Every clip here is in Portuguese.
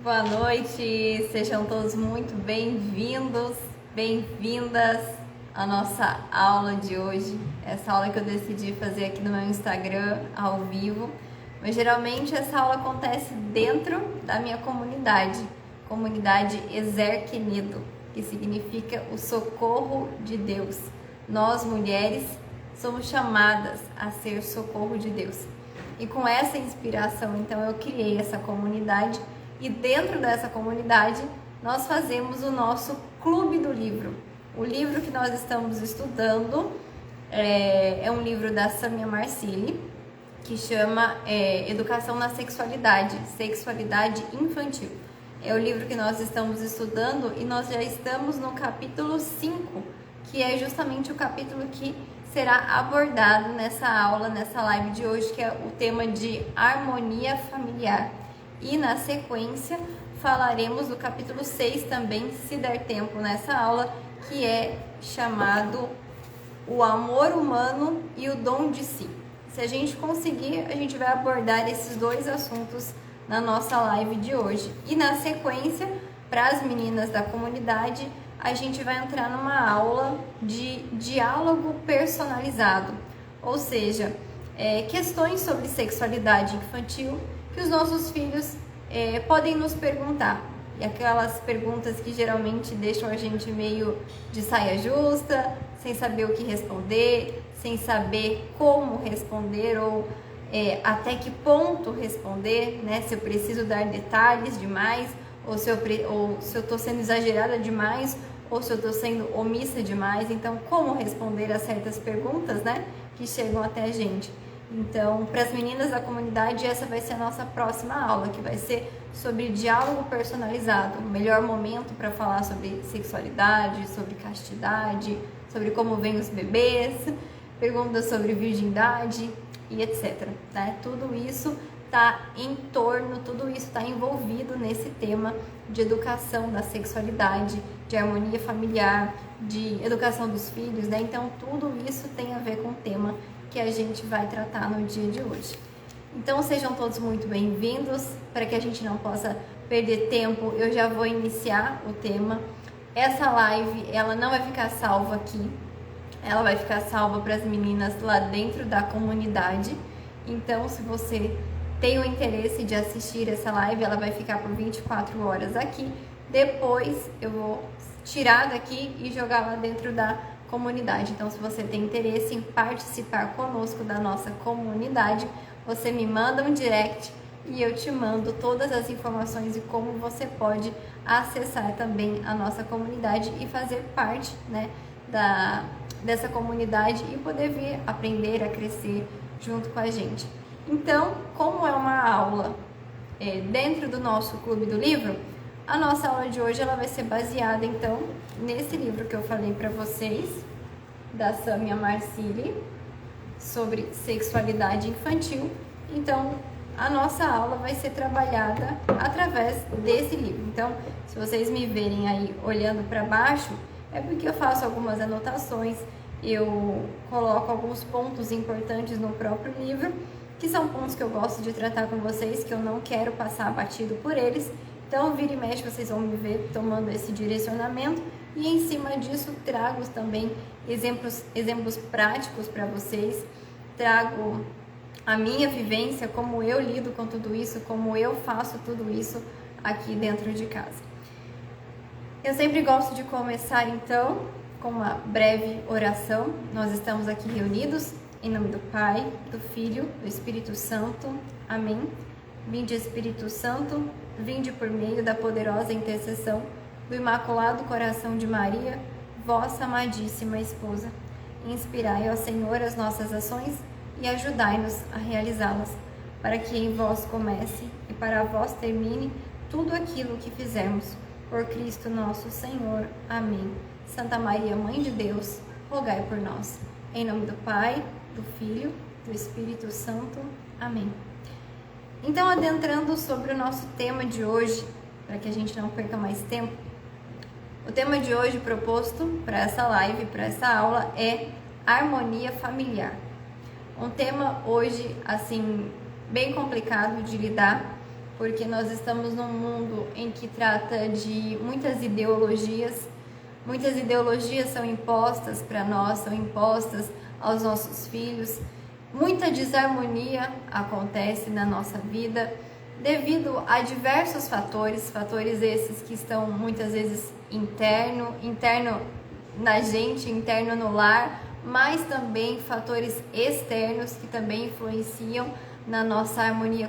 Boa noite, sejam todos muito bem-vindos, bem-vindas à nossa aula de hoje. Essa aula que eu decidi fazer aqui no meu Instagram, ao vivo, mas geralmente essa aula acontece dentro da minha comunidade Ezer Quenido, que significa o socorro de Deus. Nós, mulheres, somos chamadas a ser socorro de Deus. E com essa inspiração, então, eu criei essa comunidade. E dentro dessa comunidade, nós fazemos o nosso Clube do Livro. O livro que nós estamos estudando é um livro da Samia Marsili, que chama Educação na Sexualidade, Sexualidade Infantil. É o livro que nós estamos estudando e nós já estamos no capítulo 5, que é justamente o capítulo que será abordado nessa aula, nessa live de hoje, que é o tema de harmonia familiar. E na sequência falaremos do capítulo 6 também, se der tempo nessa aula, que é chamado O Amor Humano e o Dom de Si. Se a gente conseguir, a gente vai abordar esses dois assuntos na nossa live de hoje. E na sequência, para as meninas da comunidade, a gente vai entrar numa aula de diálogo personalizado, ou seja, questões sobre sexualidade infantil que os nossos filhos podem nos perguntar. E aquelas perguntas que geralmente deixam a gente meio de saia justa, sem saber o que responder, sem saber como responder ou até que ponto responder, né? Se eu preciso dar detalhes demais, ou se eu estou sendo exagerada demais, ou se eu estou sendo omissa demais. Então, como responder a certas perguntas, né? Que chegam até a gente. Então, para as meninas da comunidade, essa vai ser a nossa próxima aula, que vai ser sobre diálogo personalizado, o melhor momento para falar sobre sexualidade, sobre castidade, sobre como vêm os bebês, perguntas sobre virgindade e etc. Né? Tudo isso está em torno, tudo isso está envolvido nesse tema de educação da sexualidade, de harmonia familiar, de educação dos filhos, né? Então, tudo isso tem a ver com o tema que a gente vai tratar no dia de hoje. Então sejam todos muito bem-vindos. Para que a gente não possa perder tempo, eu já vou iniciar o tema. Essa live, ela não vai ficar salva aqui, ela vai ficar salva para as meninas lá dentro da comunidade. Então, se você tem o interesse de assistir essa live, ela vai ficar por 24 horas aqui. Depois eu vou tirar daqui e jogar lá dentro da comunidade. Então, se você tem interesse em participar conosco da nossa comunidade, você me manda um direct e eu te mando todas as informações e como você pode acessar também a nossa comunidade e fazer parte, né, dessa comunidade e poder vir aprender a crescer junto com a gente. Então, como é uma aula dentro do nosso Clube do Livro, a nossa aula de hoje ela vai ser baseada, então, nesse livro que eu falei para vocês, da Samia Marsili, sobre sexualidade infantil. Então, a nossa aula vai ser trabalhada através desse livro. Então, se vocês me verem aí olhando para baixo, é porque eu faço algumas anotações, eu coloco alguns pontos importantes no próprio livro, que são pontos que eu gosto de tratar com vocês, que eu não quero passar batido por eles. Então, vira e mexe, vocês vão me ver tomando esse direcionamento e em cima disso trago também exemplos práticos para vocês, trago a minha vivência, como eu lido com tudo isso, como eu faço tudo isso aqui dentro de casa. Eu sempre gosto de começar então com uma breve oração. Nós estamos aqui reunidos em nome do Pai, do Filho, do Espírito Santo. Amém. Vinde, Espírito Santo, vinde por meio da poderosa intercessão do Imaculado Coração de Maria, vossa amadíssima esposa. Inspirai, ó Senhor, as nossas ações e ajudai-nos a realizá-las, para que em vós comece e para vós termine tudo aquilo que fizermos. Por Cristo nosso Senhor. Amém. Santa Maria, Mãe de Deus, rogai por nós. Em nome do Pai, do Filho, do Espírito Santo. Amém. Então, adentrando sobre o nosso tema de hoje, para que a gente não perca mais tempo, o tema de hoje proposto para essa live, para essa aula, é harmonia familiar. Um tema hoje, assim, bem complicado de lidar, porque nós estamos num mundo em que trata de muitas ideologias. Muitas ideologias são impostas para nós, são impostas aos nossos filhos. Muita desarmonia acontece na nossa vida devido a diversos fatores esses que estão muitas vezes interno na gente, interno no lar, mas também fatores externos que também influenciam na nossa harmonia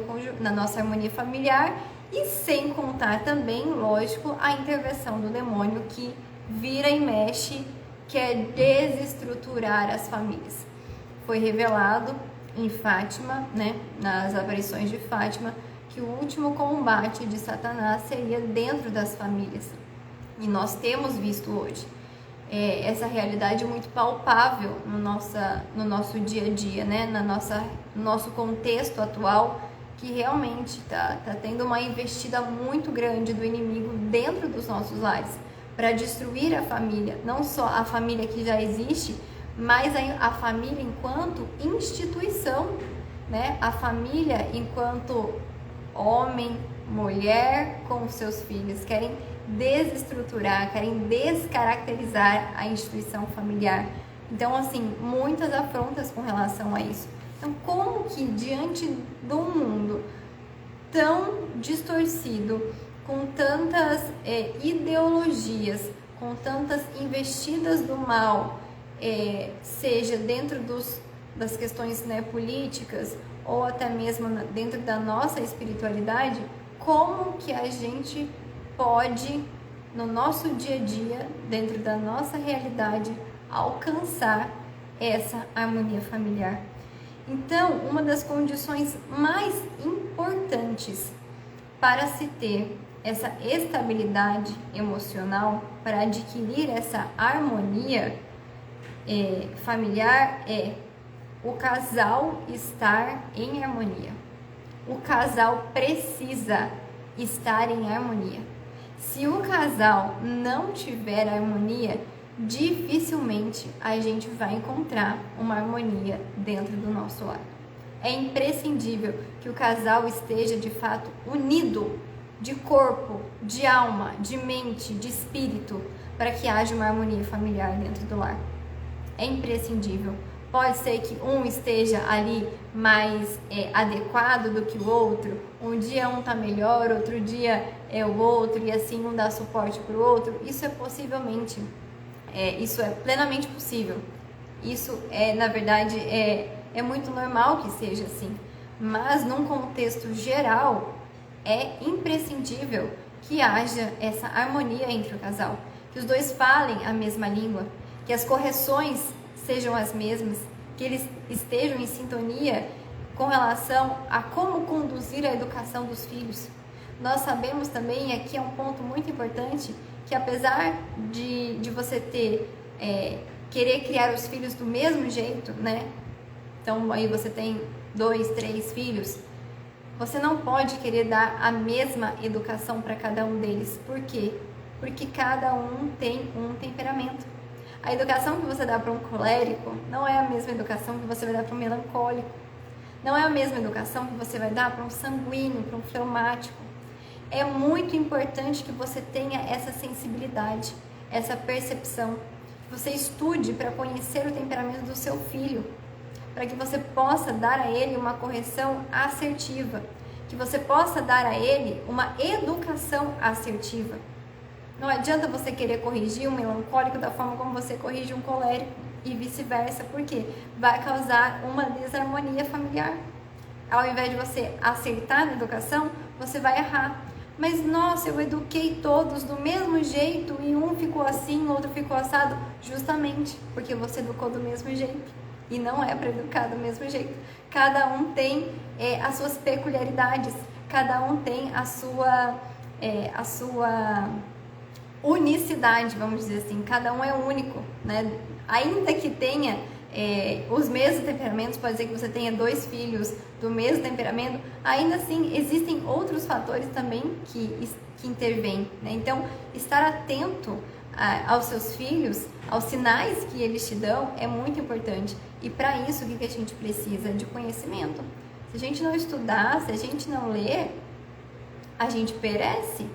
familiar, e sem contar também, lógico, a intervenção do demônio que vira e mexe, quer desestruturar as famílias. Foi revelado em Fátima, né, nas aparições de Fátima, que o último combate de Satanás seria dentro das famílias. E nós temos visto hoje essa realidade muito palpável no nosso dia a dia, né, no nosso contexto atual, que realmente está tendo uma investida muito grande do inimigo dentro dos nossos lares, para destruir a família, não só a família que já existe, mas a família enquanto instituição, né? A família enquanto homem, mulher com seus filhos, querem desestruturar, querem descaracterizar a instituição familiar. Então, assim, muitas afrontas com relação a isso. Então, como que diante de um mundo tão distorcido, com tantas ideologias, com tantas investidas do mal, seja dentro das questões, né, políticas, ou até mesmo dentro da nossa espiritualidade, como que a gente pode, no nosso dia a dia, dentro da nossa realidade, alcançar essa harmonia familiar? Então, uma das condições mais importantes para se ter essa estabilidade emocional, para adquirir essa harmonia familiar, é o casal estar em harmonia. O casal precisa estar em harmonia. Se o casal não tiver harmonia, dificilmente a gente vai encontrar uma harmonia dentro do nosso lar. É imprescindível que o casal esteja de fato unido, de corpo, de alma, de mente, de espírito, para que haja uma harmonia familiar dentro do lar. É imprescindível. Pode ser que um esteja ali mais adequado do que o outro. Um dia um está melhor, outro dia é o outro, e assim um dá suporte para o outro. Isso é plenamente possível. Isso na verdade, é muito normal que seja assim. Mas num contexto geral, é imprescindível que haja essa harmonia entre o casal, que os dois falem a mesma língua, que as correções sejam as mesmas, que eles estejam em sintonia com relação a como conduzir a educação dos filhos. Nós sabemos também, aqui é um ponto muito importante, que apesar de você querer criar os filhos do mesmo jeito, né? Então aí você tem 2, 3 filhos, você não pode querer dar a mesma educação para cada um deles. Por quê? Porque cada um tem um temperamento. A educação que você dá para um colérico não é a mesma educação que você vai dar para um melancólico. Não é a mesma educação que você vai dar para um sanguíneo, para um fleumático. É muito importante que você tenha essa sensibilidade, essa percepção. Que você estude para conhecer o temperamento do seu filho, para que você possa dar a ele uma correção assertiva, que você possa dar a ele uma educação assertiva. Não adianta você querer corrigir um melancólico da forma como você corrige um colérico e vice-versa, porque vai causar uma desarmonia familiar. Ao invés de você acertar na educação, você vai errar. Mas nossa, eu eduquei todos do mesmo jeito e um ficou assim, o outro ficou assado, justamente porque você educou do mesmo jeito. E não é para educar do mesmo jeito. Cada um tem as suas peculiaridades, cada um tem a sua unicidade, vamos dizer assim. Cada um é único, né? Ainda que tenha os mesmos temperamentos, pode ser que você tenha 2 filhos do mesmo temperamento, ainda assim existem outros fatores também que intervêm, né? Então, estar atento aos seus filhos, aos sinais que eles te dão, é muito importante. E para isso, o que a gente precisa? De conhecimento. Se a gente não estudar, se a gente não ler, a gente perece.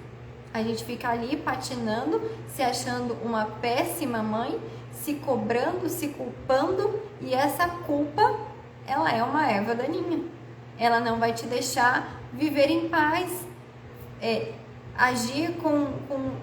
A gente fica ali patinando, se achando uma péssima mãe, se cobrando, se culpando, e essa culpa, ela é uma erva daninha. Ela não vai te deixar viver em paz, agir com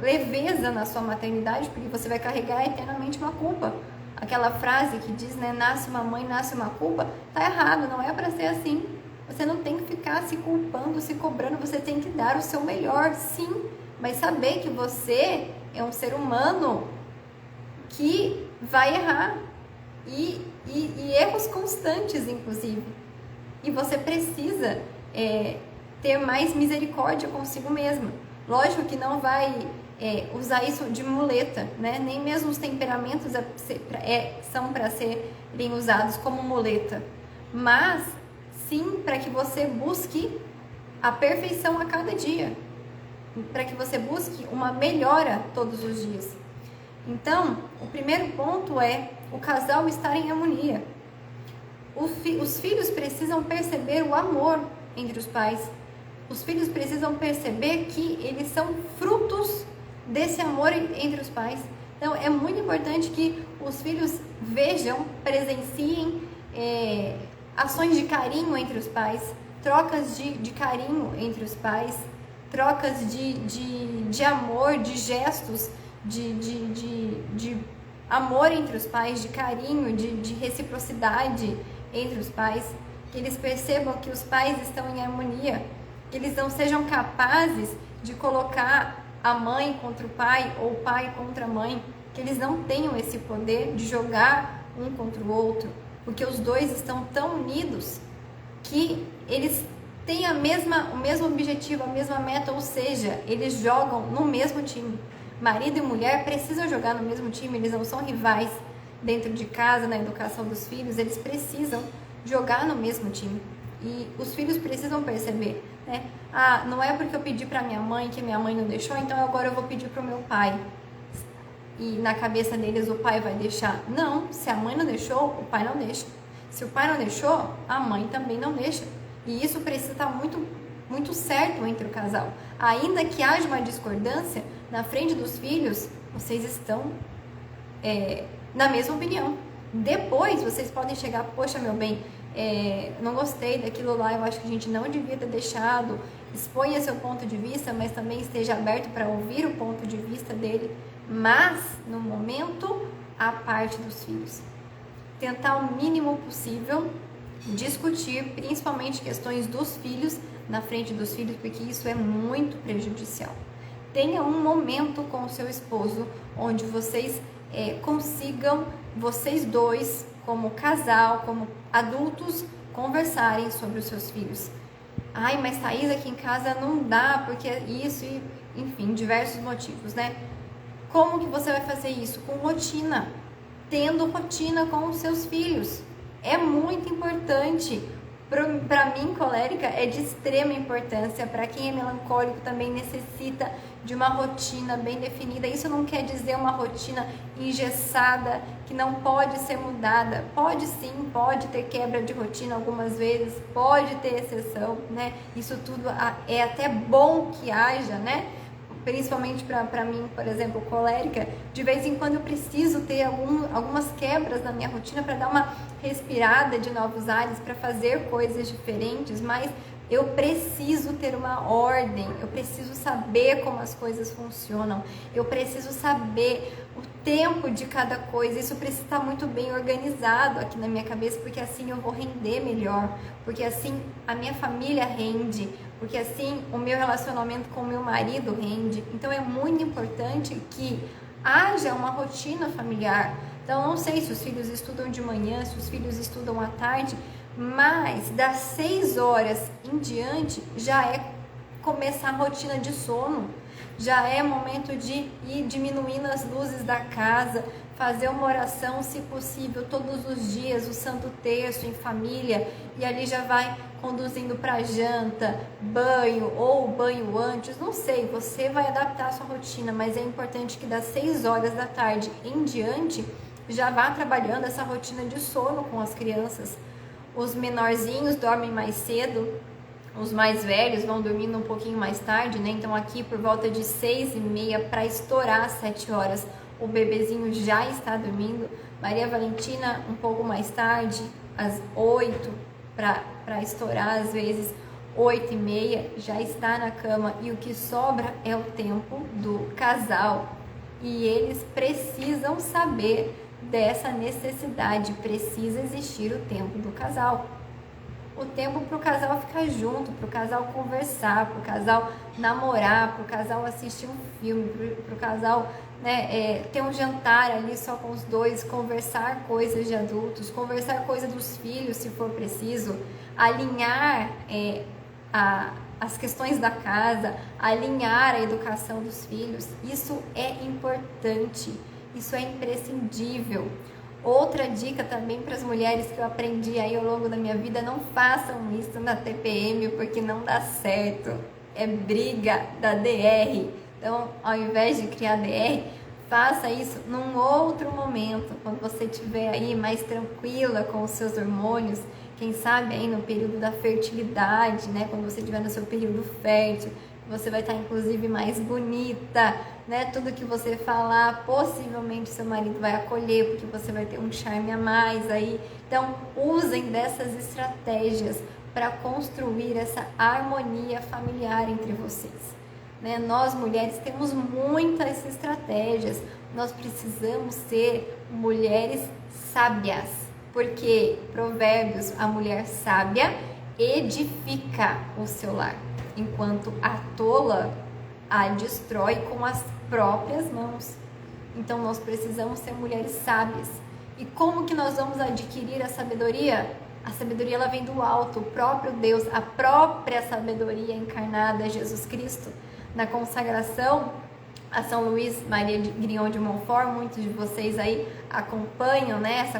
leveza na sua maternidade, porque você vai carregar eternamente uma culpa. Aquela frase que diz, né, nasce uma mãe, nasce uma culpa, tá errado, não é para ser assim. Você não tem que ficar se culpando, se cobrando, você tem que dar o seu melhor, sim, mas saber que você é um ser humano que vai errar, e erros constantes, inclusive. E você precisa ter mais misericórdia consigo mesma. Lógico que não vai usar isso de muleta, né? Nem mesmo os temperamentos são para serem usados como muleta, mas sim para que você busque a perfeição a cada dia, para que você busque uma melhora todos os dias. Então, o primeiro ponto é o casal estar em harmonia. Os filhos precisam perceber o amor entre os pais. Os filhos precisam perceber que eles são frutos desse amor entre os pais. Então, é muito importante que os filhos vejam, presenciem ações de carinho entre os pais, trocas de carinho entre os pais, trocas de amor, de gestos, de amor entre os pais, de carinho, de reciprocidade entre os pais, que eles percebam que os pais estão em harmonia, que eles não sejam capazes de colocar a mãe contra o pai ou o pai contra a mãe, que eles não tenham esse poder de jogar um contra o outro, porque os dois estão tão unidos que eles têm o mesmo objetivo, a mesma meta, ou seja, eles jogam no mesmo time. Marido e mulher precisam jogar no mesmo time, eles não são rivais dentro de casa, na educação dos filhos, eles precisam jogar no mesmo time. E os filhos precisam perceber, né? Ah, não é porque eu pedi para minha mãe que minha mãe não deixou, então agora eu vou pedir para o meu pai. E na cabeça deles o pai vai deixar. Não, se a mãe não deixou, o pai não deixa. Se o pai não deixou, a mãe também não deixa. E isso precisa estar muito, muito certo entre o casal. Ainda que haja uma discordância, na frente dos filhos, vocês estão na mesma opinião. Depois vocês podem chegar, poxa, meu bem, não gostei daquilo lá, eu acho que a gente não devia ter deixado. Exponha seu ponto de vista, mas também esteja aberto para ouvir o ponto de vista dele. Mas, no momento, a parte dos filhos. Tentar o mínimo possível discutir, principalmente questões dos filhos, na frente dos filhos, porque isso é muito prejudicial. Tenha um momento com o seu esposo, onde vocês consigam, vocês dois, como casal, como adultos, conversarem sobre os seus filhos. Ai, mas Thaís, aqui em casa não dá, porque isso, e enfim, diversos motivos, né? Como que você vai fazer isso? Com rotina, tendo rotina com os seus filhos. É muito importante. Para mim, colérica, é de extrema importância. Para quem é melancólico também necessita de uma rotina bem definida. Isso não quer dizer uma rotina engessada, que não pode ser mudada. Pode sim, pode ter quebra de rotina algumas vezes, pode ter exceção, né? Isso tudo é até bom que haja, né? Principalmente para mim, por exemplo, colérica, de vez em quando eu preciso ter algumas quebras na minha rotina para dar uma respirada de novos ares, para fazer coisas diferentes, mas eu preciso ter uma ordem, eu preciso saber como as coisas funcionam, eu preciso saber o tempo de cada coisa, isso precisa estar muito bem organizado aqui na minha cabeça, porque assim eu vou render melhor, porque assim a minha família rende, porque assim o meu relacionamento com o meu marido rende. Então é muito importante que haja uma rotina familiar. Então não sei se os filhos estudam de manhã, se os filhos estudam à tarde, mas das 6 horas em diante já é começar a rotina de sono, já é momento de ir diminuindo as luzes da casa, fazer uma oração, se possível, todos os dias, o Santo Terço em família, e ali já vai conduzindo para janta, banho ou banho antes, não sei, você vai adaptar a sua rotina, mas é importante que das 6 horas da tarde em diante já vá trabalhando essa rotina de sono com as crianças. Os menorzinhos dormem mais cedo, Os mais velhos vão dormindo um pouquinho mais tarde, né? Então aqui por volta de 6h30 para estourar 7 horas, o bebezinho já está dormindo. Maria Valentina um pouco mais tarde, às 8 para estourar, às vezes 8h30 já está na cama, e o que sobra é o tempo do casal. E eles precisam saber dessa necessidade, precisa existir o tempo do casal. O tempo para o casal ficar junto, para o casal conversar, para o casal namorar, para o casal assistir um filme, para o casal, né, ter um jantar ali só com os dois, conversar coisas de adultos, conversar coisas dos filhos se for preciso, alinhar as questões da casa, alinhar a educação dos filhos. Isso é importante, isso é imprescindível. Outra dica também para as mulheres que eu aprendi aí ao longo da minha vida: não façam isso na TPM, porque não dá certo. É briga da DR. Então, ao invés de criar DR, faça isso num outro momento, quando você estiver aí mais tranquila com os seus hormônios, quem sabe aí no período da fertilidade, né? Quando você estiver no seu período fértil, você vai estar inclusive mais bonita, né? Tudo que você falar, possivelmente seu marido vai acolher, porque você vai ter um charme a mais aí. Então, usem dessas estratégias para construir essa harmonia familiar entre vocês, né? Nós mulheres temos muitas estratégias. Nós precisamos ser mulheres sábias, porque Provérbios, a mulher sábia edifica o seu lar, enquanto a tola a destrói com as próprias mãos. Então nós precisamos ser mulheres sábias. E como que nós vamos adquirir a sabedoria? A sabedoria, ela vem do alto, o próprio Deus, a própria sabedoria encarnada, Jesus Cristo. Na consagração a São Luís Maria de Grignion de Montfort, muitos de vocês aí acompanham, né, essa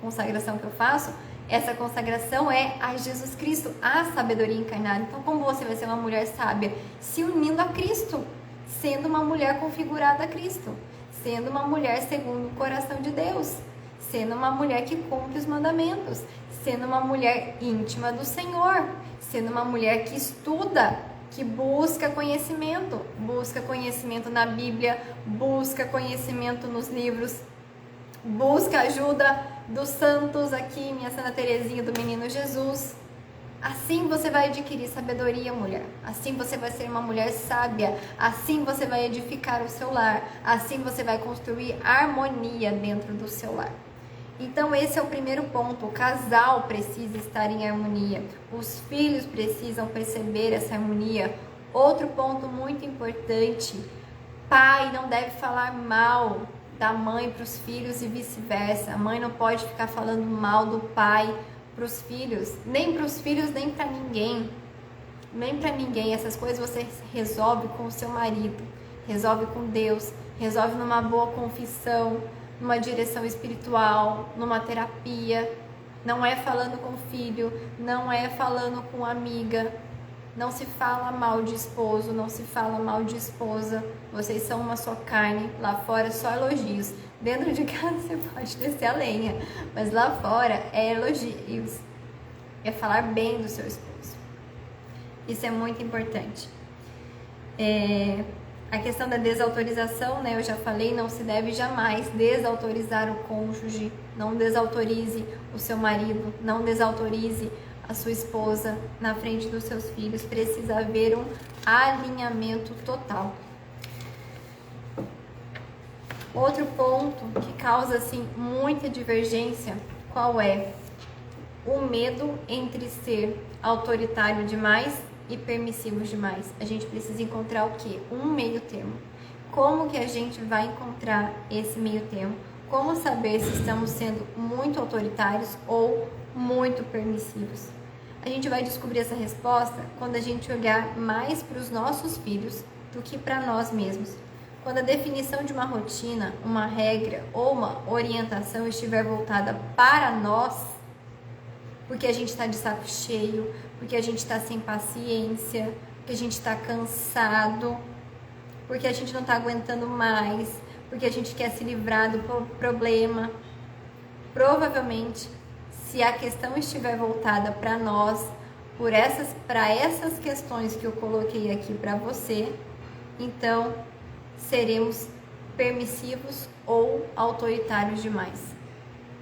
consagração que eu faço. Essa consagração é a Jesus Cristo, a sabedoria encarnada. Então, como você vai ser uma mulher sábia? Se unindo a Cristo, sendo uma mulher configurada a Cristo, sendo uma mulher segundo o coração de Deus, sendo uma mulher que cumpre os mandamentos, sendo uma mulher íntima do Senhor, sendo uma mulher que estuda, que busca conhecimento na Bíblia, busca conhecimento nos livros, busca ajuda dos santos aqui, minha Santa Teresinha do Menino Jesus. Assim você vai adquirir sabedoria, mulher. Assim você vai ser uma mulher sábia. Assim você vai edificar o seu lar. Assim você vai construir harmonia dentro do seu lar. Então esse é o primeiro ponto. O casal precisa estar em harmonia. Os filhos precisam perceber essa harmonia. Outro ponto muito importante: pai não deve falar mal da mãe para os filhos e vice-versa. A mãe não pode ficar falando mal do pai para os filhos, nem para os filhos, nem para ninguém. Nem para ninguém. Essas coisas você resolve com o seu marido, resolve com Deus, resolve numa boa confissão, numa direção espiritual, numa terapia. Não é falando com o filho, não é falando com amiga. Não se fala mal de esposo, não se fala mal de esposa. Vocês são uma só carne. Lá fora só elogios. Dentro de casa você pode descer a lenha, mas lá fora é elogios. É falar bem do seu esposo. Isso é muito importante. A questão da desautorização, né? Eu já falei, não se deve jamais desautorizar o cônjuge. Não desautorize o seu marido, não desautorize a sua esposa na frente dos seus filhos. Precisa haver um alinhamento total. Outro ponto que causa assim muita divergência, qual é? O medo entre ser autoritário demais e permissivo demais. A gente precisa encontrar o quê? Um meio termo. Como que a gente vai encontrar esse meio termo? Como saber se estamos sendo muito autoritários ou muito permissivos? A gente vai descobrir essa resposta quando a gente olhar mais para os nossos filhos do que para nós mesmos. Quando a definição de uma rotina, uma regra ou uma orientação estiver voltada para nós, porque a gente está de saco cheio, porque a gente está sem paciência, porque a gente está cansado, porque a gente não está aguentando mais, porque a gente quer se livrar do problema, provavelmente, se a questão estiver voltada para nós, para essas questões que eu coloquei aqui para você, então seremos permissivos ou autoritários demais.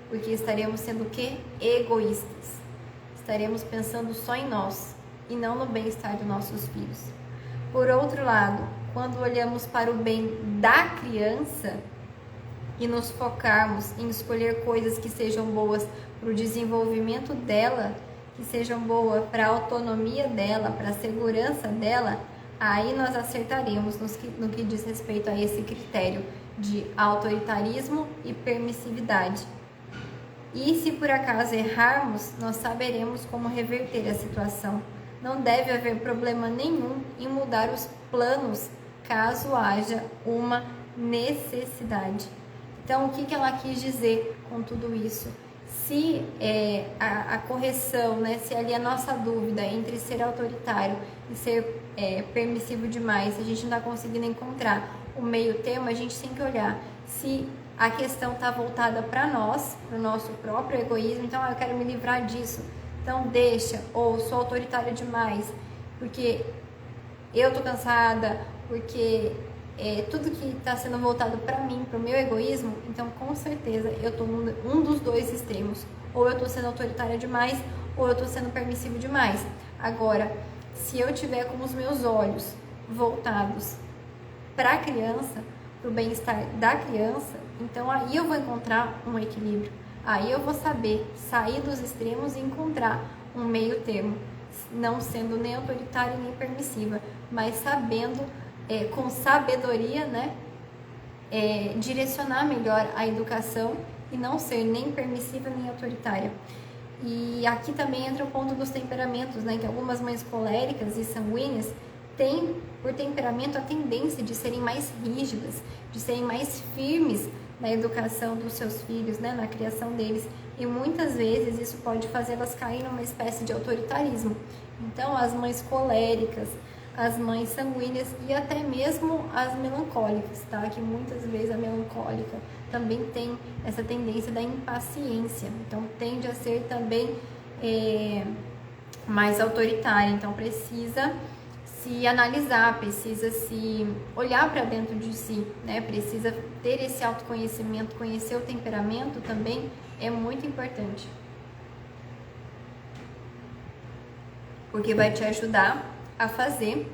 Porque estaremos sendo o quê? Egoístas. Estaremos pensando só em nós e não no bem-estar dos nossos filhos. Por outro lado, quando olhamos para o bem da criança e nos focarmos em escolher coisas que sejam boas para o desenvolvimento dela, que sejam boas para a autonomia dela, para a segurança dela, aí nós acertaremos no que diz respeito a esse critério de autoritarismo e permissividade. E se por acaso errarmos, nós saberemos como reverter a situação. Não deve haver problema nenhum em mudar os planos caso haja uma necessidade. Então, o que ela quis dizer com tudo isso? Se a correção, né, se ali a nossa dúvida entre ser autoritário e ser permissivo demais, a gente não está conseguindo encontrar o meio termo, a gente tem que olhar se a questão está voltada para nós, para o nosso próprio egoísmo. Então, eu quero me livrar disso, então deixa, ou sou autoritária demais, porque eu tô cansada, porque tudo que está sendo voltado para mim, para o meu egoísmo, então com certeza eu estou um dos dois extremos. Ou eu estou sendo autoritária demais, ou eu estou sendo permissivo demais. Agora, se eu tiver com os meus olhos voltados para a criança, para o bem-estar da criança, então aí eu vou encontrar um equilíbrio. Aí eu vou saber sair dos extremos e encontrar um meio termo, não sendo nem autoritária nem permissiva, mas sabendo, com sabedoria, né, direcionar melhor a educação e não ser nem permissiva nem autoritária. E aqui também entra o ponto dos temperamentos, né, que algumas mães coléricas e sanguíneas têm, por temperamento, a tendência de serem mais rígidas, de serem mais firmes na educação dos seus filhos, né, na criação deles. E muitas vezes isso pode fazê-las cair numa espécie de autoritarismo. Então, as mães coléricas, as mães sanguíneas e até mesmo as melancólicas, tá? Que muitas vezes a melancólica também tem essa tendência da impaciência. Então, tende a ser também mais autoritária. Então, precisa se analisar, precisa se olhar para dentro de si, né? Precisa ter esse autoconhecimento, conhecer o temperamento também é muito importante. Porque vai te ajudar a fazer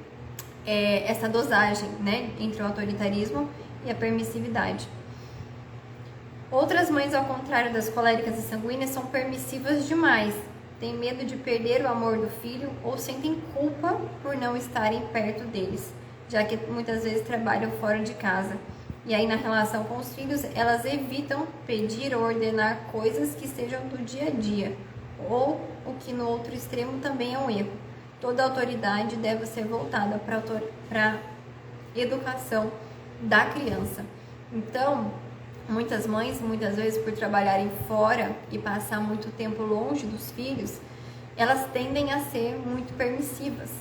essa dosagem, né, entre o autoritarismo e a permissividade. Outras mães, ao contrário das coléricas e sanguíneas, são permissivas demais. Têm medo de perder o amor do filho ou sentem culpa por não estarem perto deles, já que muitas vezes trabalham fora de casa. E aí, na relação com os filhos, elas evitam pedir ou ordenar coisas que sejam do dia a dia, ou o que no outro extremo também é um erro. Toda autoridade deve ser voltada para a educação da criança. Então, muitas mães, muitas vezes por trabalharem fora e passar muito tempo longe dos filhos, elas tendem a ser muito permissivas.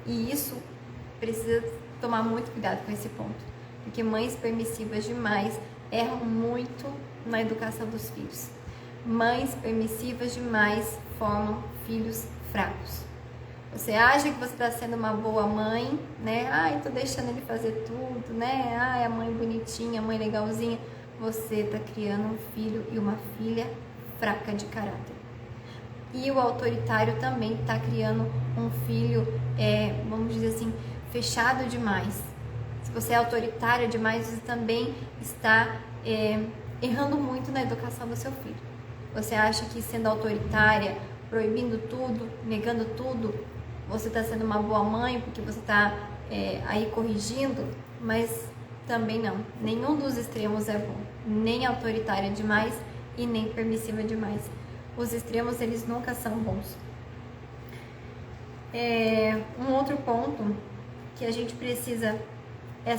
E isso precisa tomar muito cuidado com esse ponto, porque mães permissivas demais erram muito na educação dos filhos. Mães permissivas demais formam filhos fracos. Você acha que você está sendo uma boa mãe, né? Ai, tô deixando ele fazer tudo, né? Ai, a mãe bonitinha, a mãe legalzinha. Você está criando um filho e uma filha fraca de caráter. E o autoritário também está criando um filho, vamos dizer assim, fechado demais. Se você é autoritária demais, você também está errando muito na educação do seu filho. Você acha que sendo autoritária, proibindo tudo, negando tudo, você está sendo uma boa mãe porque você está aí corrigindo, mas também não. Nenhum dos extremos é bom. Nem autoritária demais e nem permissiva demais. Os extremos, eles nunca são bons. Um outro ponto que a gente precisa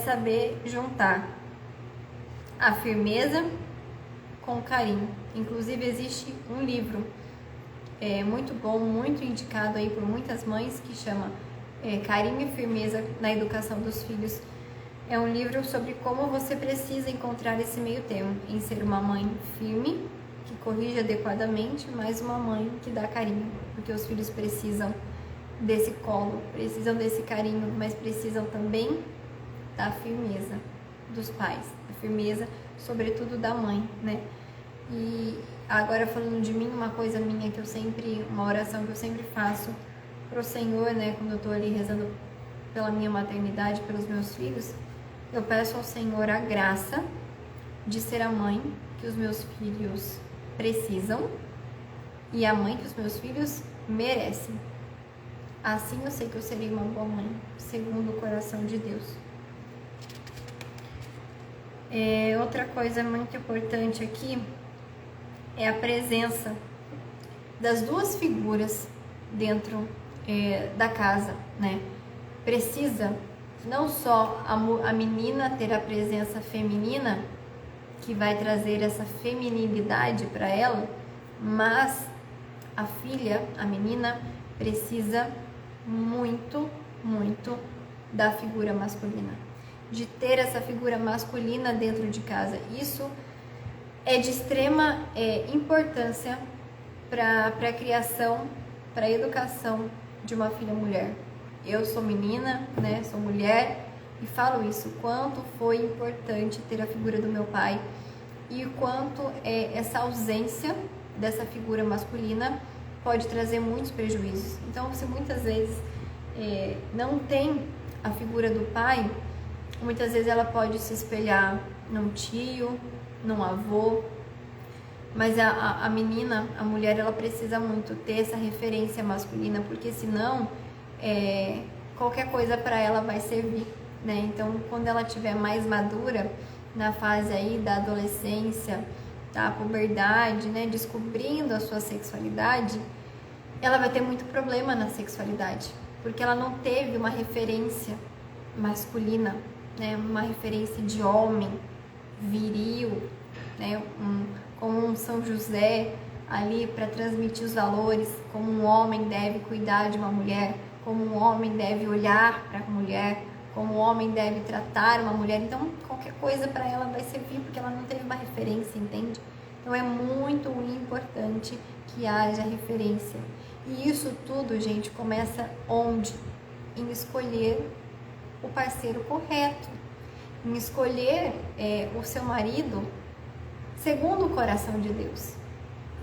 saber juntar a firmeza com carinho. Inclusive, existe um livro muito bom, muito indicado aí por muitas mães, que chama Carinho e Firmeza na Educação dos Filhos. É um livro sobre como você precisa encontrar esse meio termo em ser uma mãe firme, que corrige adequadamente, mas uma mãe que dá carinho, porque os filhos precisam desse colo, precisam desse carinho, mas precisam também da firmeza dos pais, da firmeza, sobretudo da mãe, né? E agora falando de mim, uma coisa minha que eu sempre, uma oração que eu sempre faço pro Senhor, né, quando eu tô ali rezando pela minha maternidade, pelos meus filhos, eu peço ao Senhor a graça de ser a mãe que os meus filhos precisam e a mãe que os meus filhos merecem. Assim eu sei que eu serei uma boa mãe, segundo o coração de Deus. Outra coisa muito importante aqui é a presença das duas figuras dentro da casa, né? Precisa não só a menina ter a presença feminina, que vai trazer essa feminilidade para ela, mas a filha, a menina, precisa muito, muito da figura masculina, de ter essa figura masculina dentro de casa. Isso é de extrema importância para a criação, para a educação de uma filha mulher. Eu sou menina, né? Sou mulher e falo isso, quanto foi importante ter a figura do meu pai e quanto essa ausência dessa figura masculina pode trazer muitos prejuízos. Então, se muitas vezes não tem a figura do pai, muitas vezes ela pode se espelhar num tio, num avô, mas a menina, a mulher, ela precisa muito ter essa referência masculina, porque senão qualquer coisa para ela vai servir, né? Então, quando ela estiver mais madura, na fase aí da adolescência, da puberdade, né, descobrindo a sua sexualidade, ela vai ter muito problema na sexualidade, porque ela não teve uma referência masculina, né, uma referência de homem viril, né, como um São José ali para transmitir os valores, como um homem deve cuidar de uma mulher, como um homem deve olhar para a mulher, como um homem deve tratar uma mulher. Então, qualquer coisa para ela vai servir, porque ela não teve uma referência, entende? Então, é muito importante que haja referência. E isso tudo, gente, começa onde? Em escolher o parceiro correto, em escolher o seu marido segundo o coração de Deus.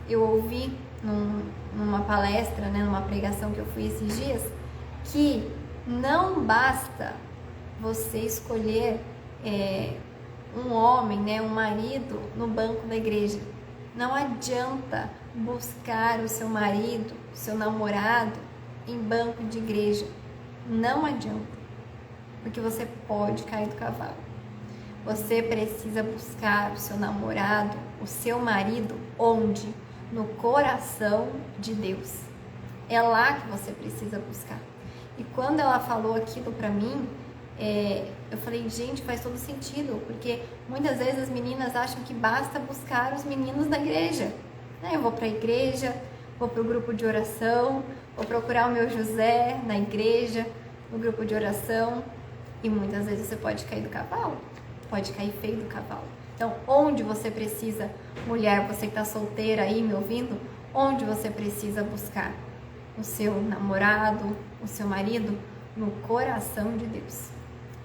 Eu ouvi numa palestra, né, numa pregação que eu fui esses dias, que não basta você escolher um homem, né, um marido no banco da igreja. Não adianta buscar o seu marido, o seu namorado em banco de igreja. Não adianta, porque você pode cair do cavalo. Você precisa buscar o seu namorado, o seu marido, onde? No coração de Deus. É lá que você precisa buscar. E quando ela falou aquilo pra mim, eu falei, gente, faz todo sentido, porque muitas vezes as meninas acham que basta buscar os meninos na igreja. Eu vou pra igreja, vou pro grupo de oração, vou procurar o meu José na igreja, no grupo de oração, e muitas vezes você pode cair do cavalo, pode cair feio do cavalo. Então, onde você precisa, mulher, você que tá solteira aí me ouvindo, onde você precisa buscar o seu namorado, o seu marido? No coração de Deus.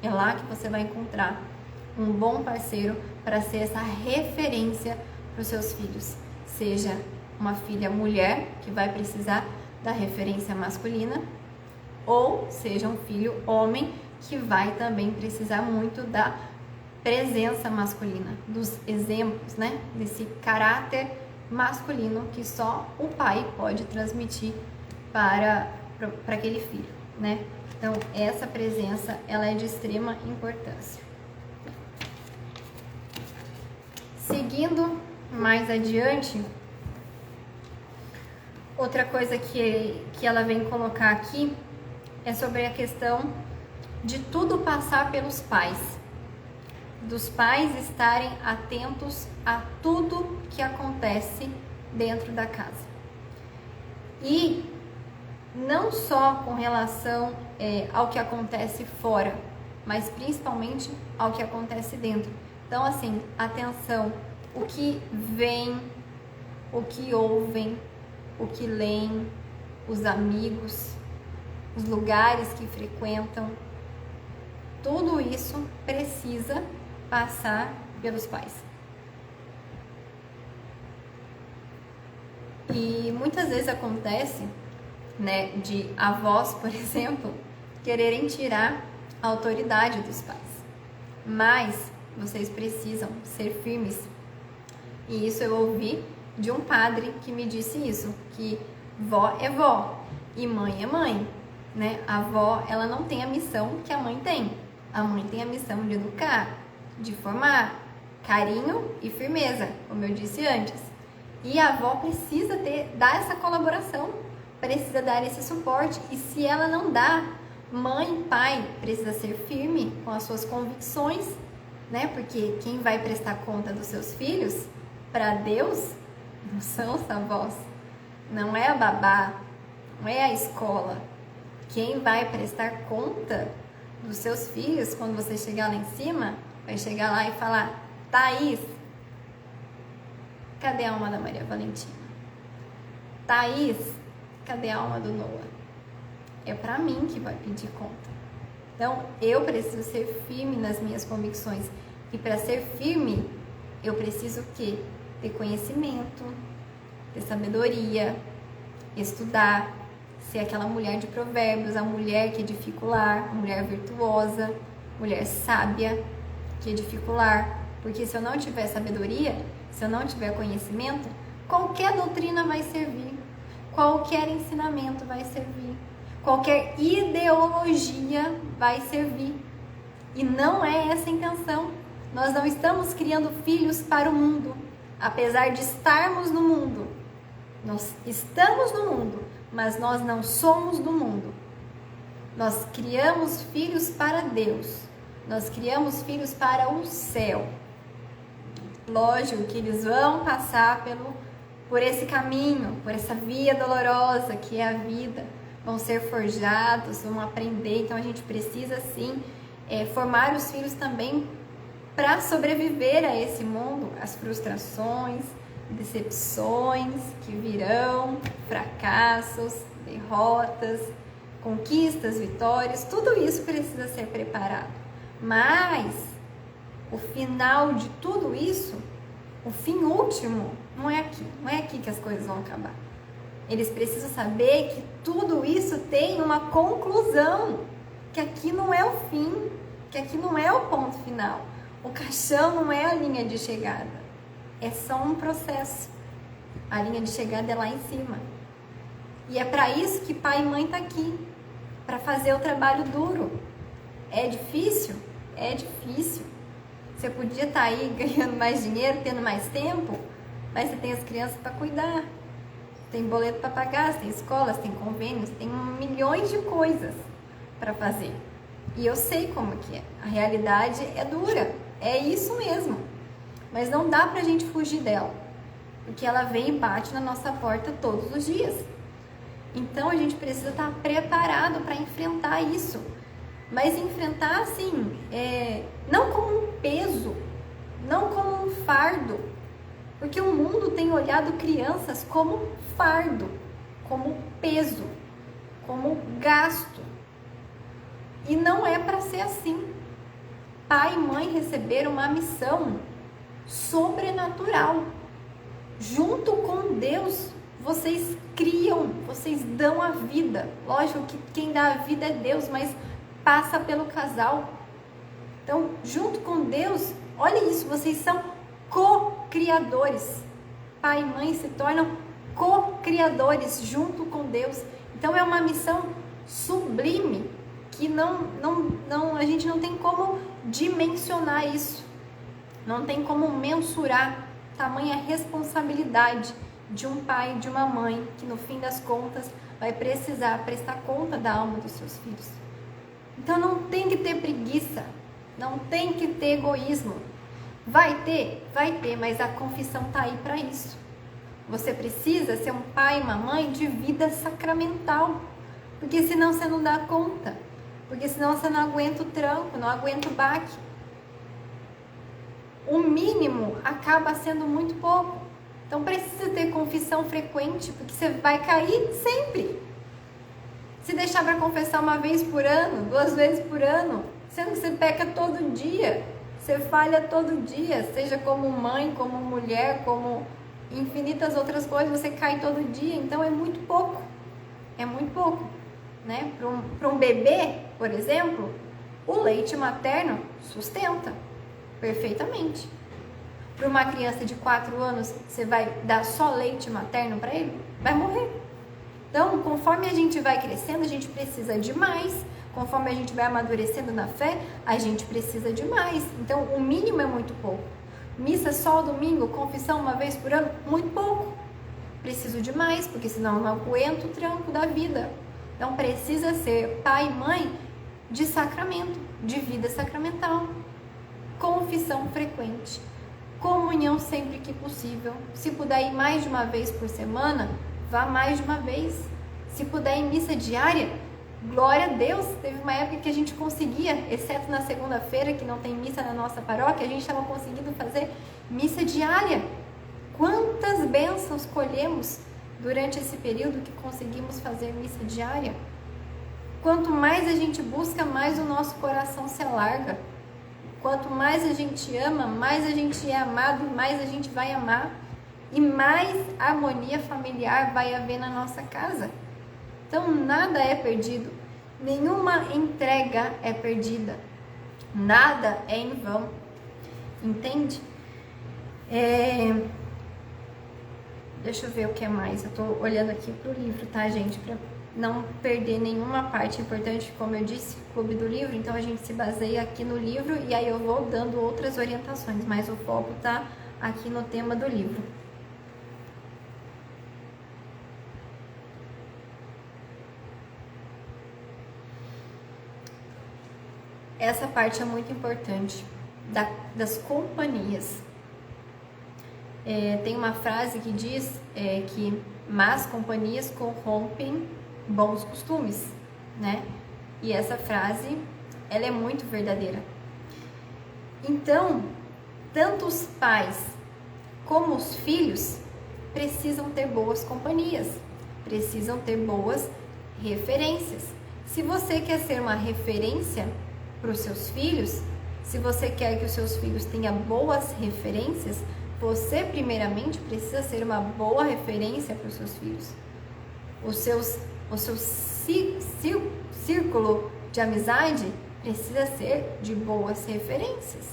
É lá que você vai encontrar um bom parceiro para ser essa referência para os seus filhos. Seja uma filha mulher, que vai precisar da referência masculina, ou seja um filho homem, que vai também precisar muito da presença masculina, dos exemplos, né? Desse caráter masculino que só o pai pode transmitir para aquele filho, né? Então, essa presença, ela é de extrema importância. Seguindo mais adiante, outra coisa que ela vem colocar aqui é sobre a questão de tudo passar pelos pais, dos pais estarem atentos a tudo que acontece dentro da casa. E não só com relação ao que acontece fora, mas principalmente ao que acontece dentro. Então, assim, atenção, o que vem, o que ouvem, o que leem, os amigos, os lugares que frequentam, tudo isso precisa passar pelos pais. E muitas vezes acontece, né, de avós, por exemplo, quererem tirar a autoridade dos pais. Mas vocês precisam ser firmes. E isso eu ouvi de um padre que me disse isso, que vó é vó e mãe é mãe, né? A avó, ela não tem a missão que a mãe tem. A mãe tem a missão de educar, de formar, carinho e firmeza, como eu disse antes. E a avó precisa dar essa colaboração, precisa dar esse suporte. E se ela não dá, mãe, pai, precisa ser firme com as suas convicções, né? Porque quem vai prestar conta dos seus filhos para Deus não são os avós, não é a babá, não é a escola. Quem vai prestar conta dos seus filhos quando você chegar lá em cima, vai chegar lá e falar: Thaís, cadê a alma da Maria Valentina? Thaís, cadê a alma do Noah? É para mim que vai pedir conta. Então, eu preciso ser firme nas minhas convicções. E para ser firme, eu preciso o quê? Ter conhecimento, ter sabedoria, estudar, ser aquela mulher de provérbios, a mulher que edifica o lar, a mulher virtuosa, mulher sábia que edifica o lar. Porque se eu não tiver sabedoria, se eu não tiver conhecimento, qualquer doutrina vai servir, qualquer ensinamento vai servir, qualquer ideologia vai servir. E não é essa a intenção. Nós não estamos criando filhos para o mundo, apesar de estarmos no mundo. Nós estamos no mundo, mas nós não somos do mundo. Nós criamos filhos para Deus. Nós criamos filhos para o céu. Lógico que eles vão passar por esse caminho, por essa via dolorosa que é a vida. Vão ser forjados, vão aprender. Então a gente precisa sim formar os filhos também para sobreviver a esse mundo, as frustrações, decepções que virão, fracassos, derrotas, conquistas, vitórias, tudo isso precisa ser preparado. Mas o final de tudo isso, o fim último, não é aqui que as coisas vão acabar. Eles precisam saber que tudo isso tem uma conclusão, que aqui não é o fim, que aqui não é o ponto final. O caixão não é a linha de chegada, é só um processo. A linha de chegada é lá em cima. E é para isso que pai e mãe tá aqui, para fazer o trabalho duro. É difícil? É difícil. Você podia estar aí ganhando mais dinheiro, tendo mais tempo, mas você tem as crianças para cuidar. Tem boleto para pagar, tem escolas, tem convênios, tem milhões de coisas para fazer. E eu sei como que é. A realidade é dura, é isso mesmo. Mas não dá pra gente fugir dela, porque ela vem e bate na nossa porta todos os dias. Então a gente precisa estar preparado para enfrentar isso. Mas enfrentar assim, não como um peso, não como um fardo. Porque o mundo tem olhado crianças como fardo, como peso, como gasto. E não é para ser assim. Pai e mãe receberam uma missão sobrenatural. Junto com Deus, vocês criam, vocês dão a vida. Lógico que quem dá a vida é Deus, mas passa pelo casal. Então, junto com Deus, olha isso, vocês são co-criadores. Pai e mãe se tornam co-criadores junto com Deus. Então é uma missão sublime que a gente não tem como dimensionar isso. Não tem como mensurar tamanha responsabilidade de um pai e de uma mãe que no fim das contas vai precisar prestar conta da alma dos seus filhos. Então não tem que ter preguiça, não tem que ter egoísmo. Vai ter, mas a confissão tá aí para isso. Você precisa ser um pai e uma mãe de vida sacramental, porque senão você não dá conta, porque senão você não aguenta o tranco, não aguenta o baque. O mínimo acaba sendo muito pouco. Então precisa ter confissão frequente, porque você vai cair sempre. Se deixar para confessar uma vez por ano, 2 vezes por ano, sendo que você peca todo dia, você falha todo dia, seja como mãe, como mulher, como infinitas outras coisas, você cai todo dia, então é muito pouco, né? Para um bebê, por exemplo, o leite materno sustenta perfeitamente. Para uma criança de 4 anos, você vai dar só leite materno para ele? Vai morrer. Então, conforme a gente vai crescendo, a gente precisa de mais. Conforme a gente vai amadurecendo na fé, a gente precisa de mais. Então, o mínimo é muito pouco. Missa só ao domingo, confissão uma vez por ano, muito pouco. Preciso de mais, porque senão eu não aguento o tranco da vida. Então, precisa ser pai e mãe de sacramento, de vida sacramental. Confissão frequente. Comunhão sempre que possível. Se puder ir mais de uma vez por semana, vá mais de uma vez. Se puder ir em missa diária, glória a Deus. Teve uma época que a gente conseguia, exceto na segunda-feira, que não tem missa na nossa paróquia, a gente estava conseguindo fazer missa diária. Quantas bênçãos colhemos durante esse período que conseguimos fazer missa diária? Quanto mais a gente busca, mais o nosso coração se alarga. Quanto mais a gente ama, mais a gente é amado e mais a gente vai amar. E mais harmonia familiar vai haver na nossa casa. Então, nada é perdido. Nenhuma entrega é perdida. Nada é em vão. Entende? Deixa eu ver o que é mais. Eu tô olhando aqui pro livro, tá, gente? Pra não perder nenhuma parte importante, como eu disse, Clube do Livro. Então, a gente se baseia aqui no livro e aí eu vou dando outras orientações. Mas o foco tá aqui no tema do livro. Essa parte é muito importante, das companhias. Tem uma frase que diz que más companhias corrompem bons costumes, né? E essa frase, ela é muito verdadeira. Então, tanto os pais como os filhos precisam ter boas companhias, precisam ter boas referências. Se você quer ser uma referência para os seus filhos, se você quer que os seus filhos tenham boas referências, você primeiramente precisa ser uma boa referência para os seus filhos. O seu círculo de amizade precisa ser de boas referências.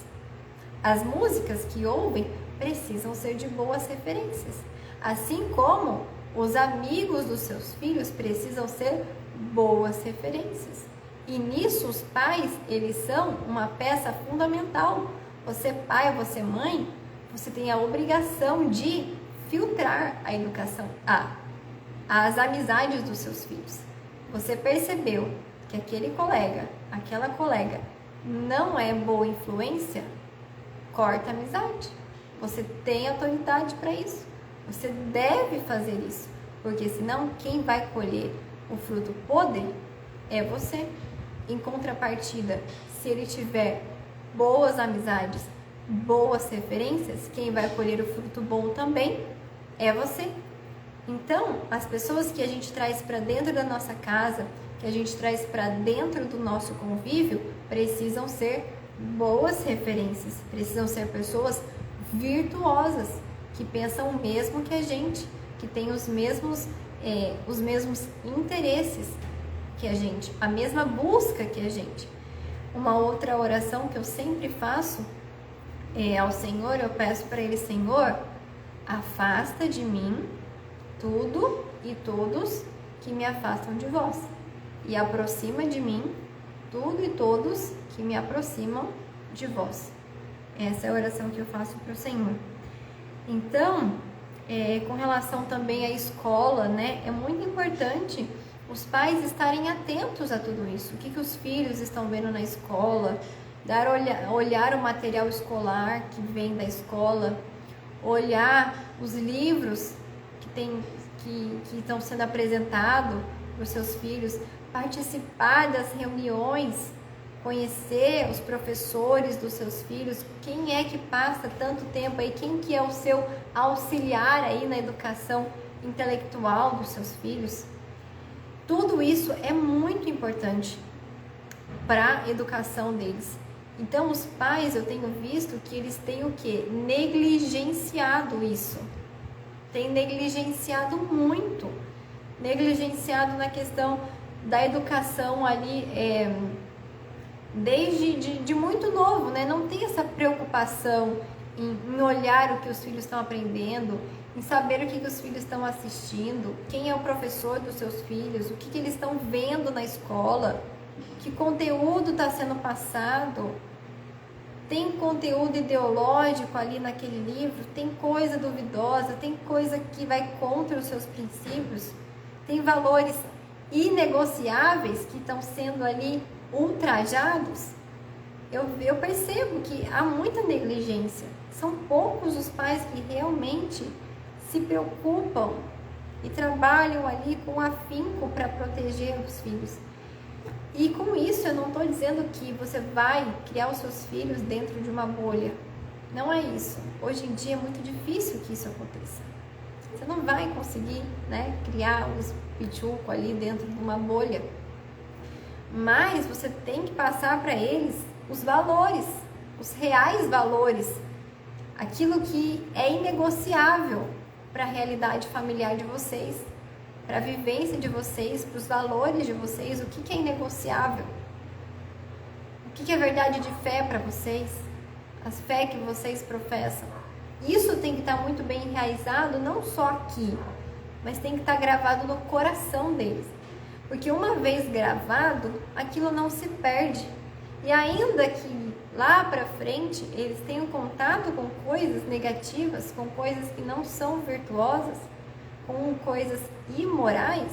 As músicas que ouvem precisam ser de boas referências. Assim como os amigos dos seus filhos precisam ser boas referências. E nisso os pais, eles são uma peça fundamental. Você pai, você mãe, você tem a obrigação de filtrar a educação, as amizades dos seus filhos. Você percebeu que aquele colega, aquela colega não é boa influência? Corta a amizade. Você tem autoridade para isso. Você deve fazer isso, porque senão quem vai colher o fruto podre é você. Em contrapartida, se ele tiver boas amizades, boas referências, quem vai colher o fruto bom também é você. Então, as pessoas que a gente traz para dentro da nossa casa, que a gente traz para dentro do nosso convívio, precisam ser boas referências, precisam ser pessoas virtuosas, que pensam o mesmo que a gente, que têm os mesmos interesses que a gente, a mesma busca que a gente. Uma outra oração que eu sempre faço ao Senhor, eu peço para Ele: Senhor, afasta de mim tudo e todos que me afastam de vós, e aproxima de mim tudo e todos que me aproximam de vós. Essa é a oração que eu faço para o Senhor. Então, com relação também à escola, né, é muito importante os pais estarem atentos a tudo isso. O que os filhos estão vendo na escola, olhar o material escolar que vem da escola, olhar os livros que estão sendo apresentados para os seus filhos, participar das reuniões, conhecer os professores dos seus filhos, quem é que passa tanto tempo aí, quem que é o seu auxiliar aí na educação intelectual dos seus filhos. Tudo isso é muito importante para a educação deles. Então, os pais, eu tenho visto que eles têm o quê? Negligenciado isso. Tem negligenciado muito. Negligenciado na questão da educação ali, desde de muito novo, né? Não tem essa preocupação em olhar o que os filhos estão aprendendo, em saber o que os filhos estão assistindo, quem é o professor dos seus filhos, o que eles estão vendo na escola, que conteúdo está sendo passado. Tem conteúdo ideológico ali naquele livro, tem coisa duvidosa, tem coisa que vai contra os seus princípios, tem valores inegociáveis que estão sendo ali ultrajados. Eu percebo que há muita negligência. São poucos os pais que realmente se preocupam e trabalham ali com afinco para proteger os filhos. E com isso eu não estou dizendo que você vai criar os seus filhos dentro de uma bolha. Não é isso. Hoje em dia é muito difícil que isso aconteça. Você não vai conseguir, né, criar os pichucos ali dentro de uma bolha. Mas você tem que passar para eles os valores, os reais valores. Aquilo que é inegociável para a realidade familiar de vocês, para a vivência de vocês, para os valores de vocês, o que é inegociável, o que é verdade de fé para vocês, as fé que vocês professam. Isso tem que estar muito bem enraizado, não só aqui, mas tem que estar gravado no coração deles. Porque uma vez gravado, aquilo não se perde. E ainda que lá para frente eles tenham contato com coisas negativas, com coisas que não são virtuosas, com coisas imorais,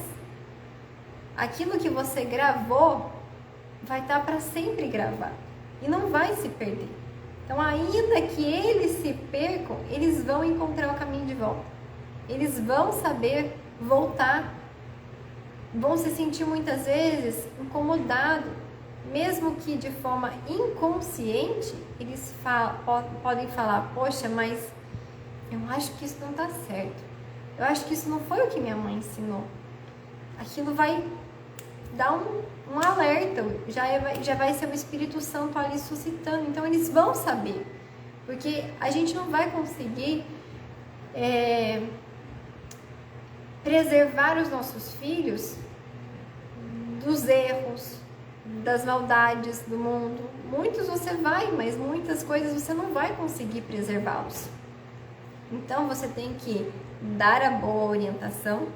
aquilo que você gravou vai estar para sempre gravado e não vai se perder. Então, ainda que eles se percam, eles vão encontrar o caminho de volta. Eles vão saber voltar, vão se sentir muitas vezes incomodados, mesmo que de forma inconsciente, eles podem falar: poxa, mas eu acho que isso não está certo. Eu acho que isso não foi o que minha mãe ensinou. Aquilo vai dar um alerta, já vai ser o Espírito Santo ali suscitando. Então eles vão saber, porque a gente não vai conseguir preservar os nossos filhos dos erros, das maldades do mundo. Muitos você vai, mas muitas coisas você não vai conseguir preservá-los. Então você tem que dar a boa orientação,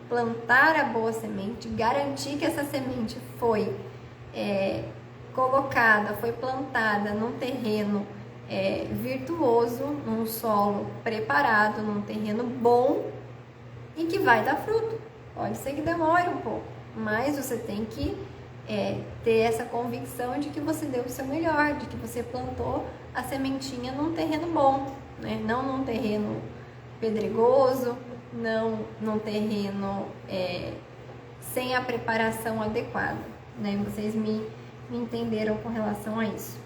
plantar a boa semente, garantir que essa semente foi colocada, foi plantada num terreno virtuoso, num solo preparado, num terreno bom e que vai dar fruto. Pode ser que demore um pouco, mas você tem que ter essa convicção de que você deu o seu melhor, de que você plantou a sementinha num terreno bom, né? Não num terreno pedregoso, não num terreno sem a preparação adequada, né? Vocês me entenderam com relação a isso.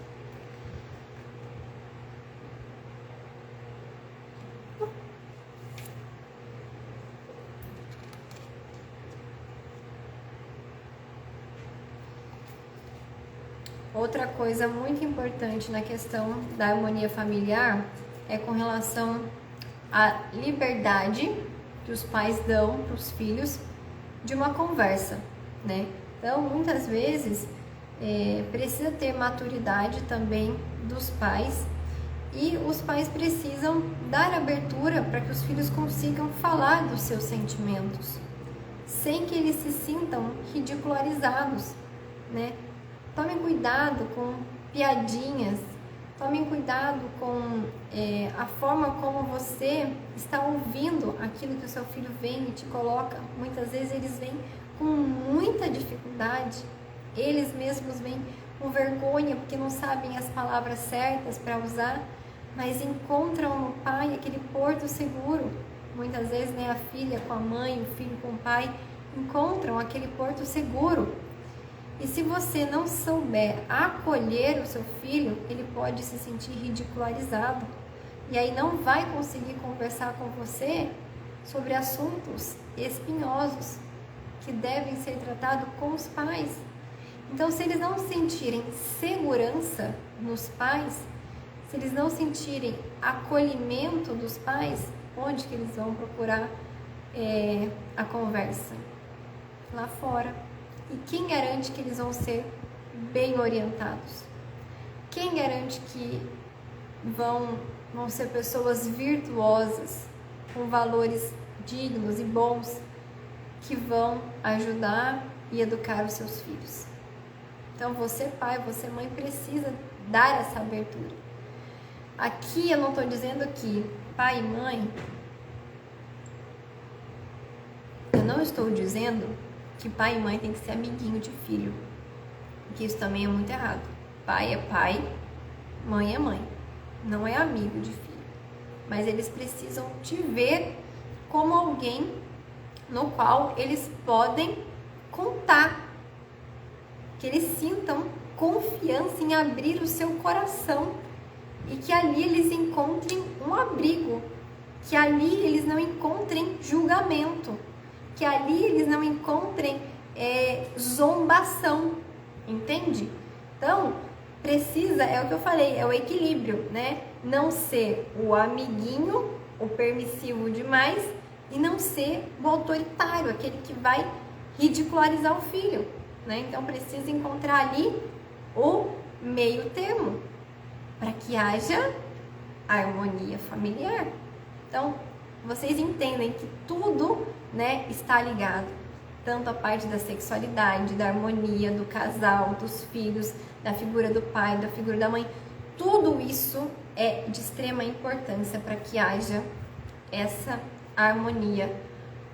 Outra coisa muito importante na questão da harmonia familiar é com relação à liberdade que os pais dão para os filhos de uma conversa, né? Então, muitas vezes, precisa ter maturidade também dos pais e os pais precisam dar abertura para que os filhos consigam falar dos seus sentimentos, sem que eles se sintam ridicularizados, né? Tomem cuidado com piadinhas, tomem cuidado com a forma como você está ouvindo aquilo que o seu filho vem e te coloca. Muitas vezes eles vêm com muita dificuldade, eles mesmos vêm com vergonha porque não sabem as palavras certas para usar, mas encontram no pai aquele porto seguro. Muitas vezes, né, a filha com a mãe, o filho com o pai, encontram aquele porto seguro. E se você não souber acolher o seu filho, ele pode se sentir ridicularizado. E aí não vai conseguir conversar com você sobre assuntos espinhosos, que devem ser tratados com os pais. Então, se eles não sentirem segurança nos pais, se eles não sentirem acolhimento dos pais, onde que eles vão procurar a conversa? Lá fora. E quem garante que eles vão ser bem orientados? Quem garante que vão ser pessoas virtuosas, com valores dignos e bons, que vão ajudar e educar os seus filhos? Então, você pai, você mãe, precisa dar essa abertura. Aqui eu não estou dizendo que pai e mãe, eu não estou dizendo que pai e mãe tem que ser amiguinho de filho, porque isso também é muito errado. Pai é pai, mãe é mãe, não é amigo de filho, mas eles precisam te ver como alguém no qual eles podem contar, que eles sintam confiança em abrir o seu coração e que ali eles encontrem um abrigo, que ali eles não encontrem julgamento, que ali eles não encontrem zombação, entende? Então, precisa, é o que eu falei, é o equilíbrio, né? Não ser o amiguinho, o permissivo demais, e não ser o autoritário, aquele que vai ridicularizar o filho, né? Então, precisa encontrar ali o meio termo, para que haja harmonia familiar. Então, vocês entendem que tudo, né, está ligado, tanto a parte da sexualidade, da harmonia, do casal, dos filhos, da figura do pai, da figura da mãe. Tudo isso é de extrema importância para que haja essa harmonia,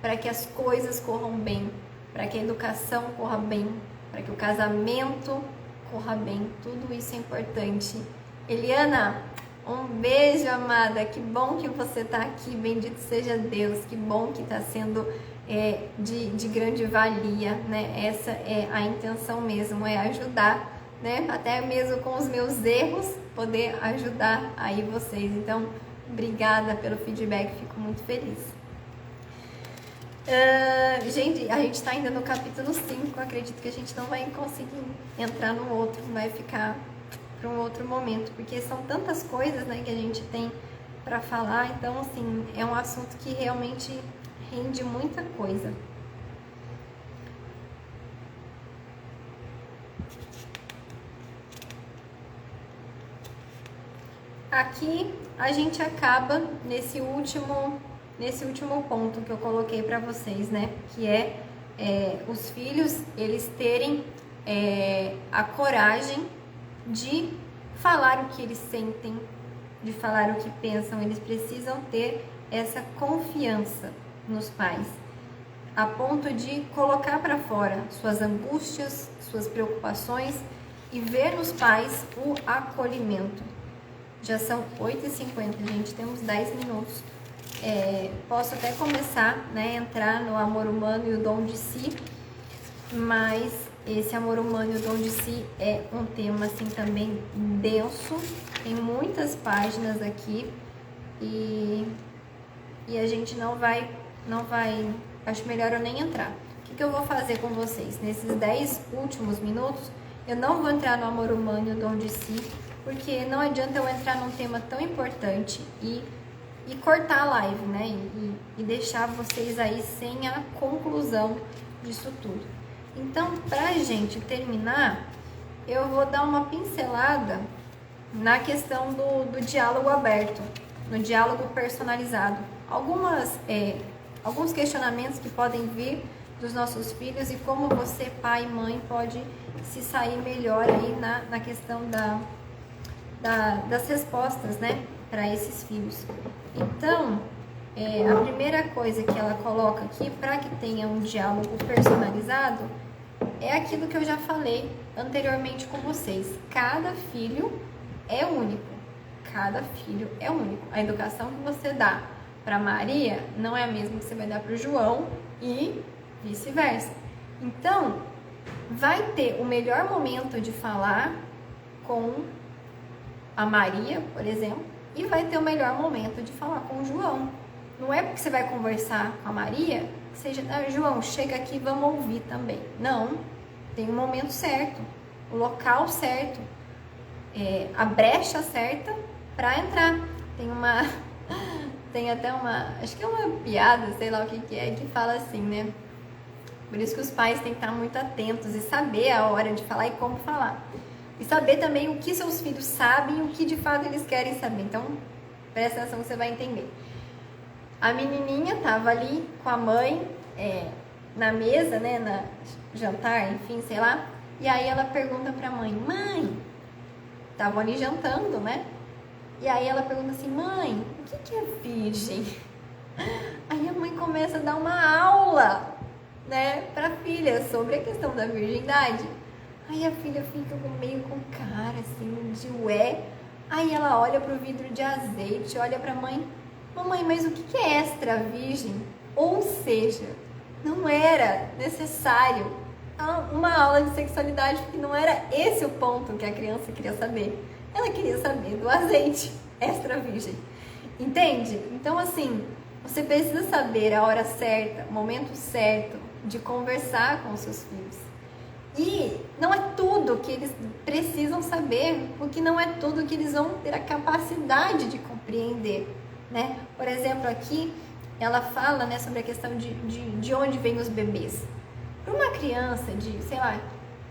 para que as coisas corram bem, para que a educação corra bem, para que o casamento corra bem. Tudo isso é importante. Eliana, um beijo, amada. Que bom que você está aqui. Bendito seja Deus. Que bom que está sendo de grande valia, né? Essa é a intenção mesmo, é ajudar, né? Até mesmo com os meus erros, poder ajudar aí vocês. Então, obrigada pelo feedback. Fico muito feliz. Gente, a gente está ainda no capítulo 5. Acredito que a gente não vai conseguir entrar no outro. Vai ficar para um outro momento, porque são tantas coisas, né, que a gente tem para falar. Então, assim, é um assunto que realmente rende muita coisa. Aqui a gente acaba nesse último ponto que eu coloquei para vocês, né, que os filhos, eles terem a coragem de falar o que eles sentem, de falar o que pensam. Eles precisam ter essa confiança nos pais, a ponto de colocar para fora suas angústias, suas preocupações e ver nos pais o acolhimento. Já são 8h50, gente, temos 10 minutos. Posso até começar, né, entrar no amor humano e o dom de si, mas esse amor humano e o dom de si é um tema assim também denso, tem muitas páginas aqui e a gente não vai, acho melhor eu nem entrar. O que eu vou fazer com vocês? Nesses 10 últimos minutos, eu não vou entrar no amor humano e o dom de si, porque não adianta eu entrar num tema tão importante e cortar a live, né? E deixar vocês aí sem a conclusão disso tudo. Então, pra gente terminar, eu vou dar uma pincelada na questão do diálogo aberto, no diálogo personalizado. Alguns questionamentos que podem vir dos nossos filhos e como você, pai e mãe, pode se sair melhor aí na questão das respostas, né, para esses filhos. Então, a primeira coisa que ela coloca aqui, para que tenha um diálogo personalizado, é aquilo que eu já falei anteriormente com vocês. Cada filho é único. Cada filho é único. A educação que você dá para Maria não é a mesma que você vai dar para o João e vice-versa. Então, vai ter o melhor momento de falar com a Maria, por exemplo, e vai ter o melhor momento de falar com o João. Não é porque você vai conversar com a Maria que seja, João, chega aqui, vamos ouvir também. Não, tem um momento certo, o local certo, a brecha certa para entrar. Tem até acho que é uma piada, sei lá o que é, que fala assim, né? Por isso que os pais têm que estar muito atentos e saber a hora de falar e como falar. E saber também o que seus filhos sabem e o que de fato eles querem saber. Então, presta atenção que você vai entender. A menininha tava ali com a mãe na mesa, né, na jantar, enfim, sei lá. E aí ela pergunta pra mãe, estavam ali jantando, né? E aí ela pergunta assim, mãe, o que é virgem? Aí a mãe começa a dar uma aula, né, pra filha sobre a questão da virgindade. Aí a filha fica meio com cara assim, de ué. Aí ela olha pro vidro de azeite, olha pra mãe, mamãe, mas o que é extra virgem? Ou seja, não era necessário uma aula de sexualidade, porque não era esse o ponto que a criança queria saber. Ela queria saber do azeite extra virgem. Entende? Então, assim, você precisa saber a hora certa, o momento certo de conversar com os seus filhos. E não é tudo que eles precisam saber, porque não é tudo que eles vão ter a capacidade de compreender, né? Por exemplo, aqui ela fala, né, sobre a questão de onde vêm os bebês. Para uma criança de, sei lá,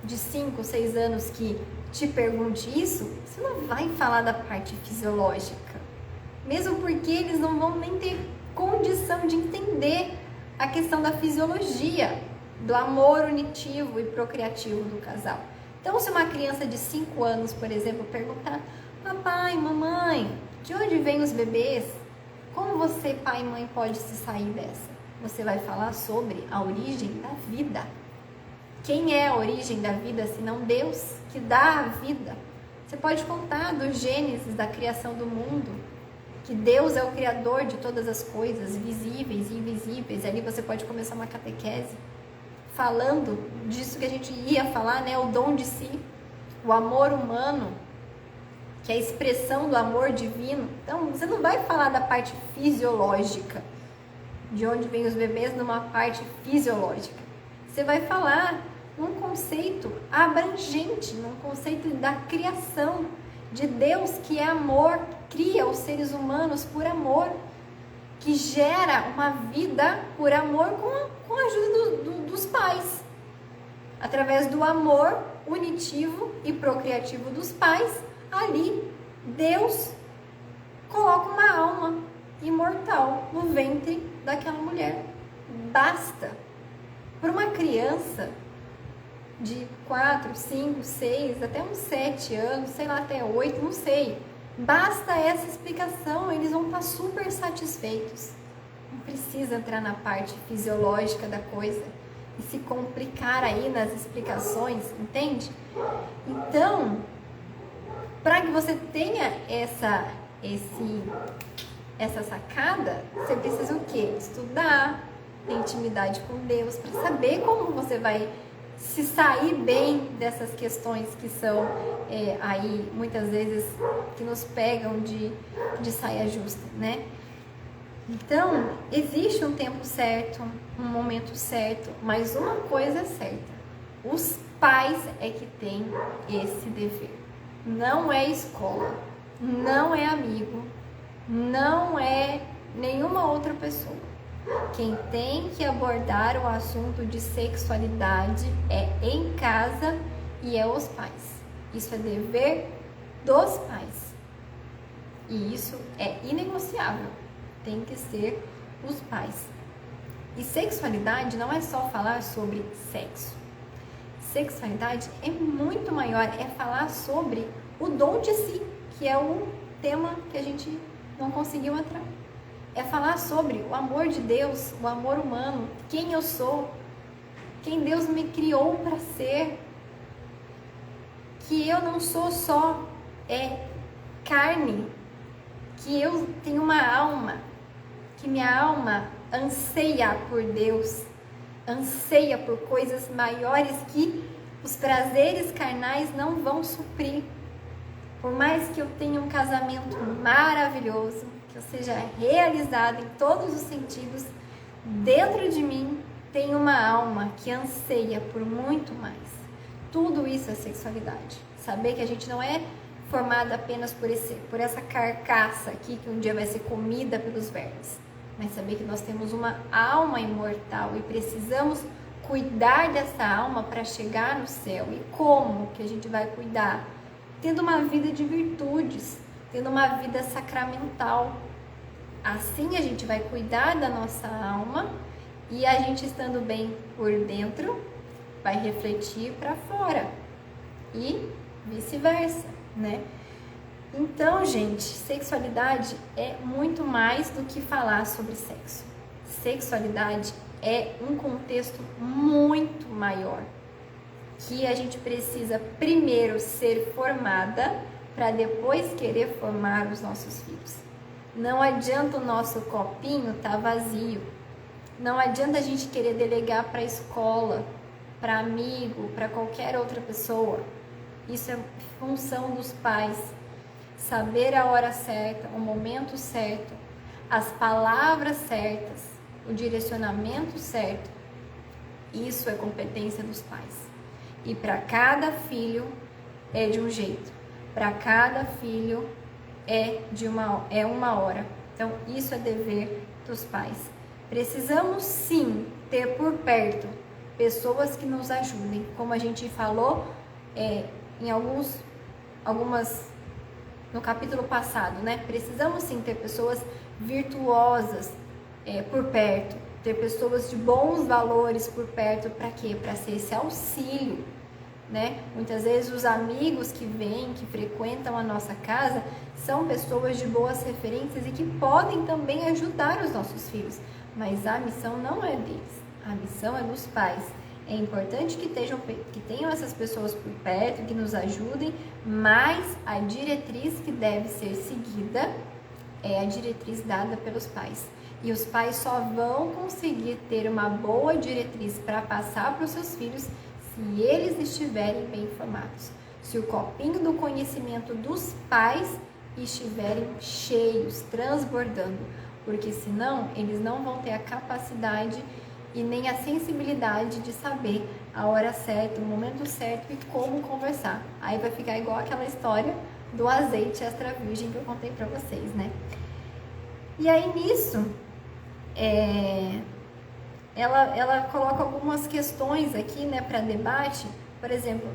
de 5, 6 anos que te pergunte isso, você não vai falar da parte fisiológica. Mesmo porque eles não vão nem ter condição de entender a questão da fisiologia, do amor unitivo e procriativo do casal. Então, se uma criança de 5 anos, por exemplo, perguntar, papai, mamãe, de onde vêm os bebês? Como você, pai e mãe, pode se sair dessa? Você vai falar sobre a origem da vida. Quem é a origem da vida, senão Deus, que dá a vida? Você pode contar do Gênesis, da criação do mundo, que Deus é o criador de todas as coisas, visíveis e invisíveis. Ali você pode começar uma catequese, falando disso que a gente ia falar, né? O dom de si, o amor humano, que é a expressão do amor divino. Então, você não vai falar da parte fisiológica, de onde vêm os bebês, numa parte fisiológica. Você vai falar num conceito abrangente, num conceito da criação, de Deus que é amor, cria os seres humanos por amor, que gera uma vida por amor com a ajuda dos pais. Através do amor unitivo e procriativo dos pais, ali Deus coloca uma alma imortal no ventre daquela mulher. Basta. Para uma criança de 4, 5, 6, até uns 7 anos, sei lá, até 8, não sei. Basta essa explicação, eles vão estar super satisfeitos. Não precisa entrar na parte fisiológica da coisa e se complicar aí nas explicações, entende? Então, para que você tenha essa sacada, você precisa o quê? Estudar, ter intimidade com Deus, para saber como você vai se sair bem dessas questões que são aí muitas vezes que nos pegam de saia justa, né? Então, existe um tempo certo, um momento certo, mas uma coisa é certa: os pais é que têm esse dever. Não é escola, não é amigo, não é nenhuma outra pessoa. Quem tem que abordar o assunto de sexualidade é em casa e é os pais. Isso é dever dos pais. E isso é inegociável. Tem que ser os pais. E sexualidade não é só falar sobre sexo. Sexualidade é muito maior, é falar sobre o dom de si, que é um tema que a gente não conseguiu entrar. É falar sobre o amor de Deus, o amor humano, quem eu sou, quem Deus me criou para ser, que eu não sou só carne, que eu tenho uma alma, que minha alma anseia por Deus, anseia por coisas maiores que os prazeres carnais não vão suprir. Por mais que eu tenha um casamento maravilhoso, que eu seja realizada em todos os sentidos, Dentro de mim tem uma alma que anseia por muito mais. Tudo isso é sexualidade. Saber que a gente não é formada apenas por essa carcaça aqui que um dia vai ser comida pelos vermes, mas saber que nós temos uma alma imortal e precisamos cuidar dessa alma para chegar no céu. E como que a gente vai cuidar? Tendo uma vida de virtudes, tendo uma vida sacramental. Assim a gente vai cuidar da nossa alma e a gente estando bem por dentro vai refletir para fora e vice-versa, né? Então, gente, sexualidade é muito mais do que falar sobre sexo. Sexualidade é um contexto muito maior, que a gente precisa primeiro ser formada para depois querer formar os nossos filhos. Não adianta o nosso copinho estar vazio. Não adianta a gente querer delegar para a escola, para amigo, para qualquer outra pessoa. Isso é função dos pais. Saber a hora certa, o momento certo, as palavras certas, o direcionamento certo. Isso é competência dos pais. E para cada filho é de um jeito. Para cada filho é uma hora. Então, isso é dever dos pais. Precisamos sim ter por perto pessoas que nos ajudem, como a gente falou em algumas no capítulo passado, né? Precisamos sim ter pessoas virtuosas por perto, ter pessoas de bons valores por perto, para quê? Para ser esse auxílio, né? Muitas vezes os amigos que vêm, que frequentam a nossa casa, são pessoas de boas referências e que podem também ajudar os nossos filhos, mas a missão não é deles, a missão é dos pais. É importante que tenham essas pessoas por perto, que nos ajudem, mas a diretriz que deve ser seguida é a diretriz dada pelos pais. E os pais só vão conseguir ter uma boa diretriz para passar para os seus filhos se eles estiverem bem informados. Se o copinho do conhecimento dos pais estiverem cheios, transbordando, porque senão eles não vão ter a capacidade e nem a sensibilidade de saber a hora certa, o momento certo e como conversar. Aí vai ficar igual aquela história do azeite extra virgem que eu contei para vocês, né? E aí nisso, ela coloca algumas questões aqui, né, para debate. Por exemplo,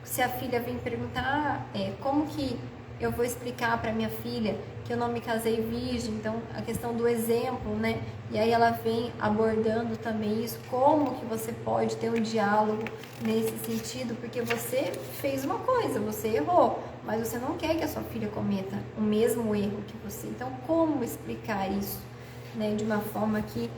se a filha vem perguntar como que eu vou explicar para minha filha que eu não me casei virgem, então a questão do exemplo, né? E aí ela vem abordando também isso, como que você pode ter um diálogo nesse sentido, porque você fez uma coisa, você errou, mas você não quer que a sua filha cometa o mesmo erro que você. Então, como explicar isso, né? De uma forma que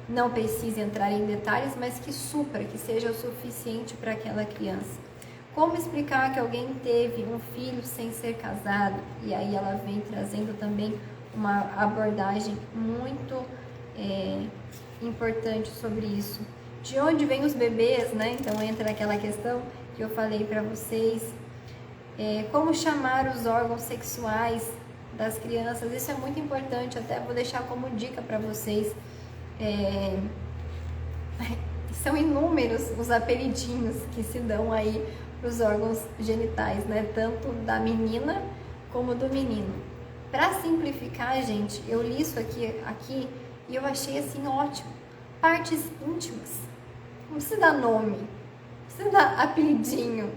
não precise entrar em detalhes, mas que supra, que seja o suficiente para aquela criança. Como explicar que alguém teve um filho sem ser casado? E aí ela vem trazendo também uma abordagem muito importante sobre isso. De onde vêm os bebês, né? Então entra aquela questão que eu falei para vocês. Como chamar os órgãos sexuais das crianças? Isso é muito importante, até vou deixar como dica para vocês. São inúmeros os apelidinhos que se dão aí para os órgãos genitais, né? Tanto da menina como do menino. Para simplificar, gente, eu li isso aqui e eu achei assim ótimo. Partes íntimas. Não precisa dar nome, não precisa dar apelidinho,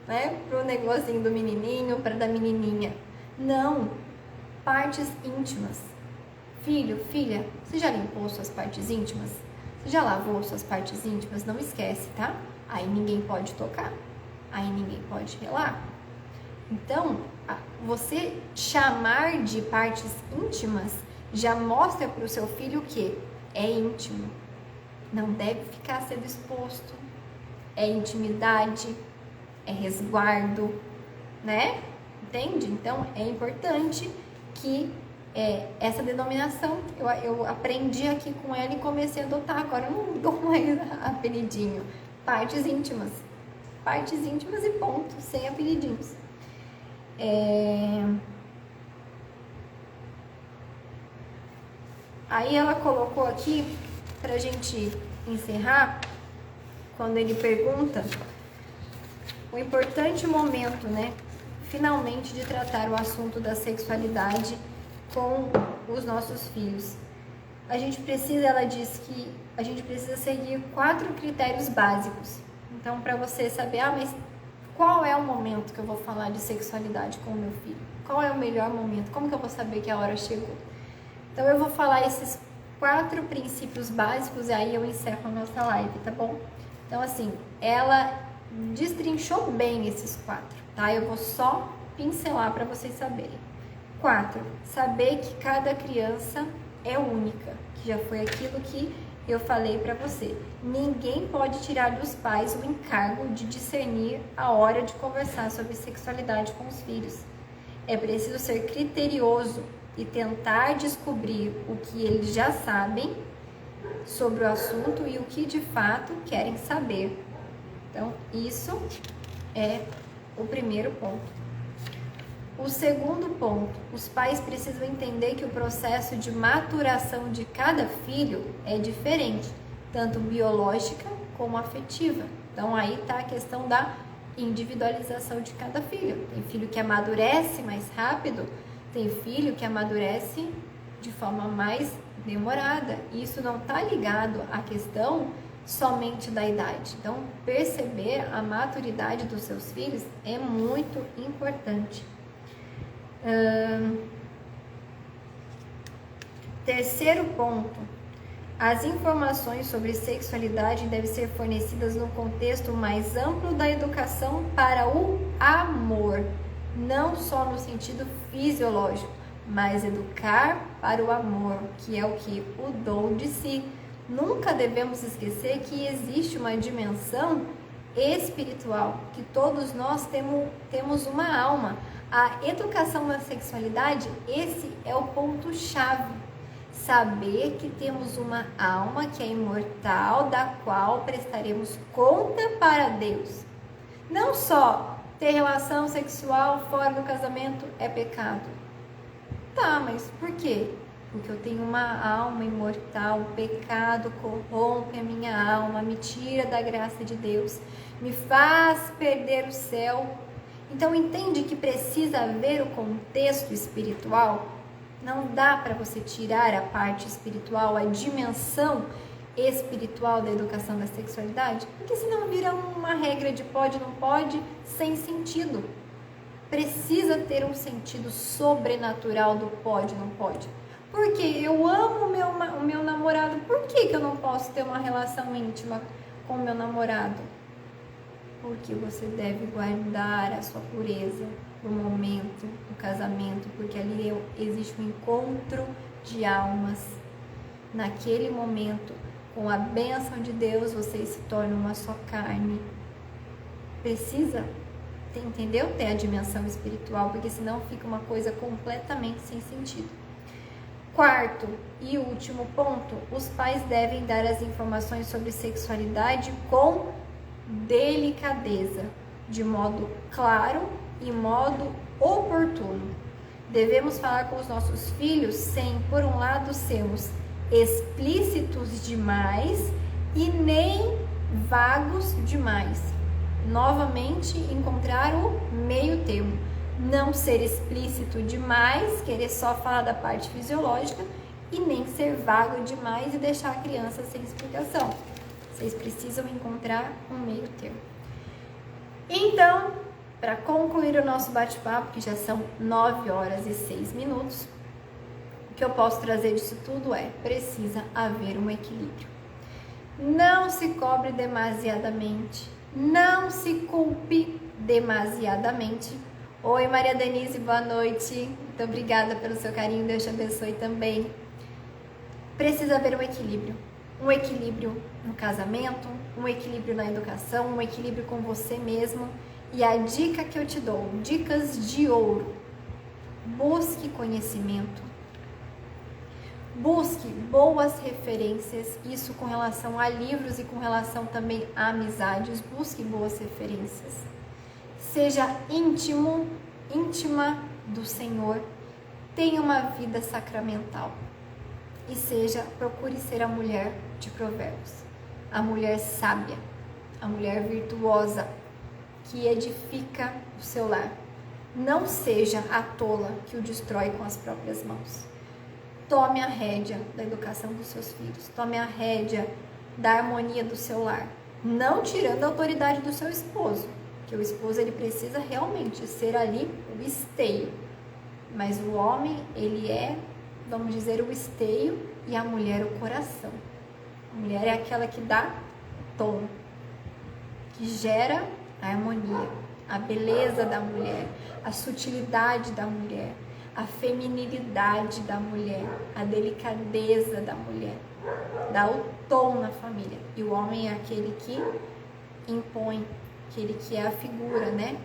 né? Para o negocinho do menininho, para da menininha. Não, partes íntimas. Filho, filha, você já limpou suas partes íntimas? Você já lavou suas partes íntimas? Não esquece, tá? Aí ninguém pode tocar. Aí ninguém pode relar. Então, você chamar de partes íntimas já mostra para o seu filho que é íntimo. Não deve ficar sendo exposto. É intimidade, é resguardo, né? Entende? Então, é importante que essa denominação eu aprendi aqui com ela e comecei a adotar. Agora eu não dou mais apelidinho. Partes íntimas. Partes íntimas e ponto, sem apelidinhos. Aí ela colocou aqui pra gente encerrar, quando ele pergunta o importante momento, né, finalmente, de tratar o assunto da sexualidade com os nossos filhos. Ela diz que a gente precisa seguir 4 critérios básicos. Então, para você saber, mas qual é o momento que eu vou falar de sexualidade com o meu filho? Qual é o melhor momento? Como que eu vou saber que a hora chegou? Então, eu vou falar esses 4 princípios básicos e aí eu encerro a nossa live, tá bom? Então, assim, ela destrinchou bem esses 4, tá? Eu vou só pincelar para vocês saberem. 4, saber que cada criança é única, que já foi aquilo que eu falei para você. Ninguém pode tirar dos pais o encargo de discernir a hora de conversar sobre sexualidade com os filhos. É preciso ser criterioso e tentar descobrir o que eles já sabem sobre o assunto e o que de fato querem saber. Então, isso é o primeiro ponto. O segundo ponto, os pais precisam entender que o processo de maturação de cada filho é diferente, tanto biológica como afetiva. Então, aí está a questão da individualização de cada filho. Tem filho que amadurece mais rápido, tem filho que amadurece de forma mais demorada. Isso não está ligado à questão somente da idade. Então, perceber a maturidade dos seus filhos é muito importante. Terceiro ponto, as informações sobre sexualidade devem ser fornecidas no contexto mais amplo da educação para o amor, não só no sentido fisiológico, mas educar para o amor, que é o que? O dom de si. Nunca devemos esquecer que existe uma dimensão espiritual, que todos nós temos uma alma. A educação na sexualidade, esse é o ponto-chave. Saber que temos uma alma que é imortal, da qual prestaremos conta para Deus. Não só ter relação sexual fora do casamento é pecado. Tá, mas por quê? Porque eu tenho uma alma imortal, o pecado corrompe a minha alma, me tira da graça de Deus, me faz perder o céu. Então, entende que precisa haver o contexto espiritual? Não dá para você tirar a parte espiritual, a dimensão espiritual da educação da sexualidade, porque senão vira uma regra de pode, não pode, sem sentido. Precisa ter um sentido sobrenatural do pode, não pode. Porque eu amo o meu namorado, por que eu não posso ter uma relação íntima com o meu namorado? Porque você deve guardar a sua pureza no momento do casamento, porque ali existe um encontro de almas. Naquele momento, com a bênção de Deus, vocês se tornam uma só carne. Precisa, entendeu? Ter a dimensão espiritual, porque senão fica uma coisa completamente sem sentido. Quarto e último ponto, os pais devem dar as informações sobre sexualidade com delicadeza, de modo claro e modo oportuno. Devemos falar com os nossos filhos sem, por um lado, sermos explícitos demais e nem vagos demais. Novamente, encontrar o meio termo. Não ser explícito demais, querer só falar da parte fisiológica, e nem ser vago demais e deixar a criança sem explicação. Vocês precisam encontrar um meio termo. Então, para concluir o nosso bate-papo, que já são 9 horas e 6 minutos, o que eu posso trazer disso tudo é: precisa haver um equilíbrio. Não se cobre demasiadamente, não se culpe demasiadamente. Oi, Maria Denise, boa noite. Muito obrigada pelo seu carinho, Deus te abençoe também. Precisa haver um equilíbrio. Um equilíbrio no casamento, um equilíbrio na educação, um equilíbrio com você mesmo. E a dica que eu te dou, dicas de ouro: busque conhecimento, busque boas referências, isso com relação a livros e com relação também a amizades. Busque boas referências, seja íntimo, íntima do Senhor, tenha uma vida sacramental. procure ser a mulher de Provérbios, a mulher sábia, a mulher virtuosa, que edifica o seu lar. Não seja a tola que o destrói com as próprias mãos. Tome a rédea da educação dos seus filhos, tome a rédea da harmonia do seu lar, não tirando a autoridade do seu esposo, que o esposo ele precisa realmente ser ali o esteio, mas o homem ele é, vamos dizer, o esteio e a mulher o coração. A mulher é aquela que dá tom, que gera a harmonia, a beleza da mulher, a sutilidade da mulher, a feminilidade da mulher, a delicadeza da mulher, dá o tom na família. E o homem é aquele que impõe, aquele que é a figura, né?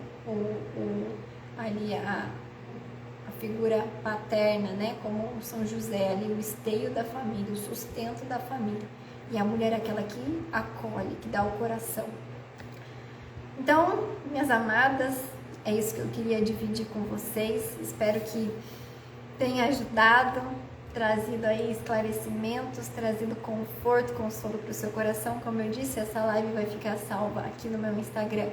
Ali a figura paterna, né? Como São José ali, o esteio da família, o sustento da família. E a mulher é aquela que acolhe, que dá o coração. Então, minhas amadas, é isso que eu queria dividir com vocês. Espero que tenha ajudado, trazido aí esclarecimentos, trazido conforto, consolo para o seu coração. Como eu disse, essa live vai ficar salva aqui no meu Instagram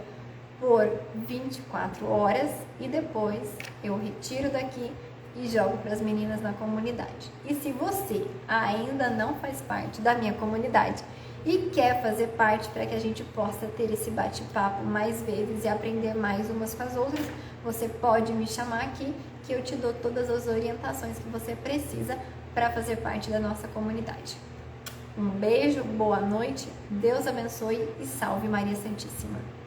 por 24 horas e depois eu retiro daqui e jogo para as meninas na comunidade. E se você ainda não faz parte da minha comunidade e quer fazer parte para que a gente possa ter esse bate-papo mais vezes e aprender mais umas com as outras, você pode me chamar aqui que eu te dou todas as orientações que você precisa para fazer parte da nossa comunidade. Um beijo, boa noite, Deus abençoe e salve Maria Santíssima.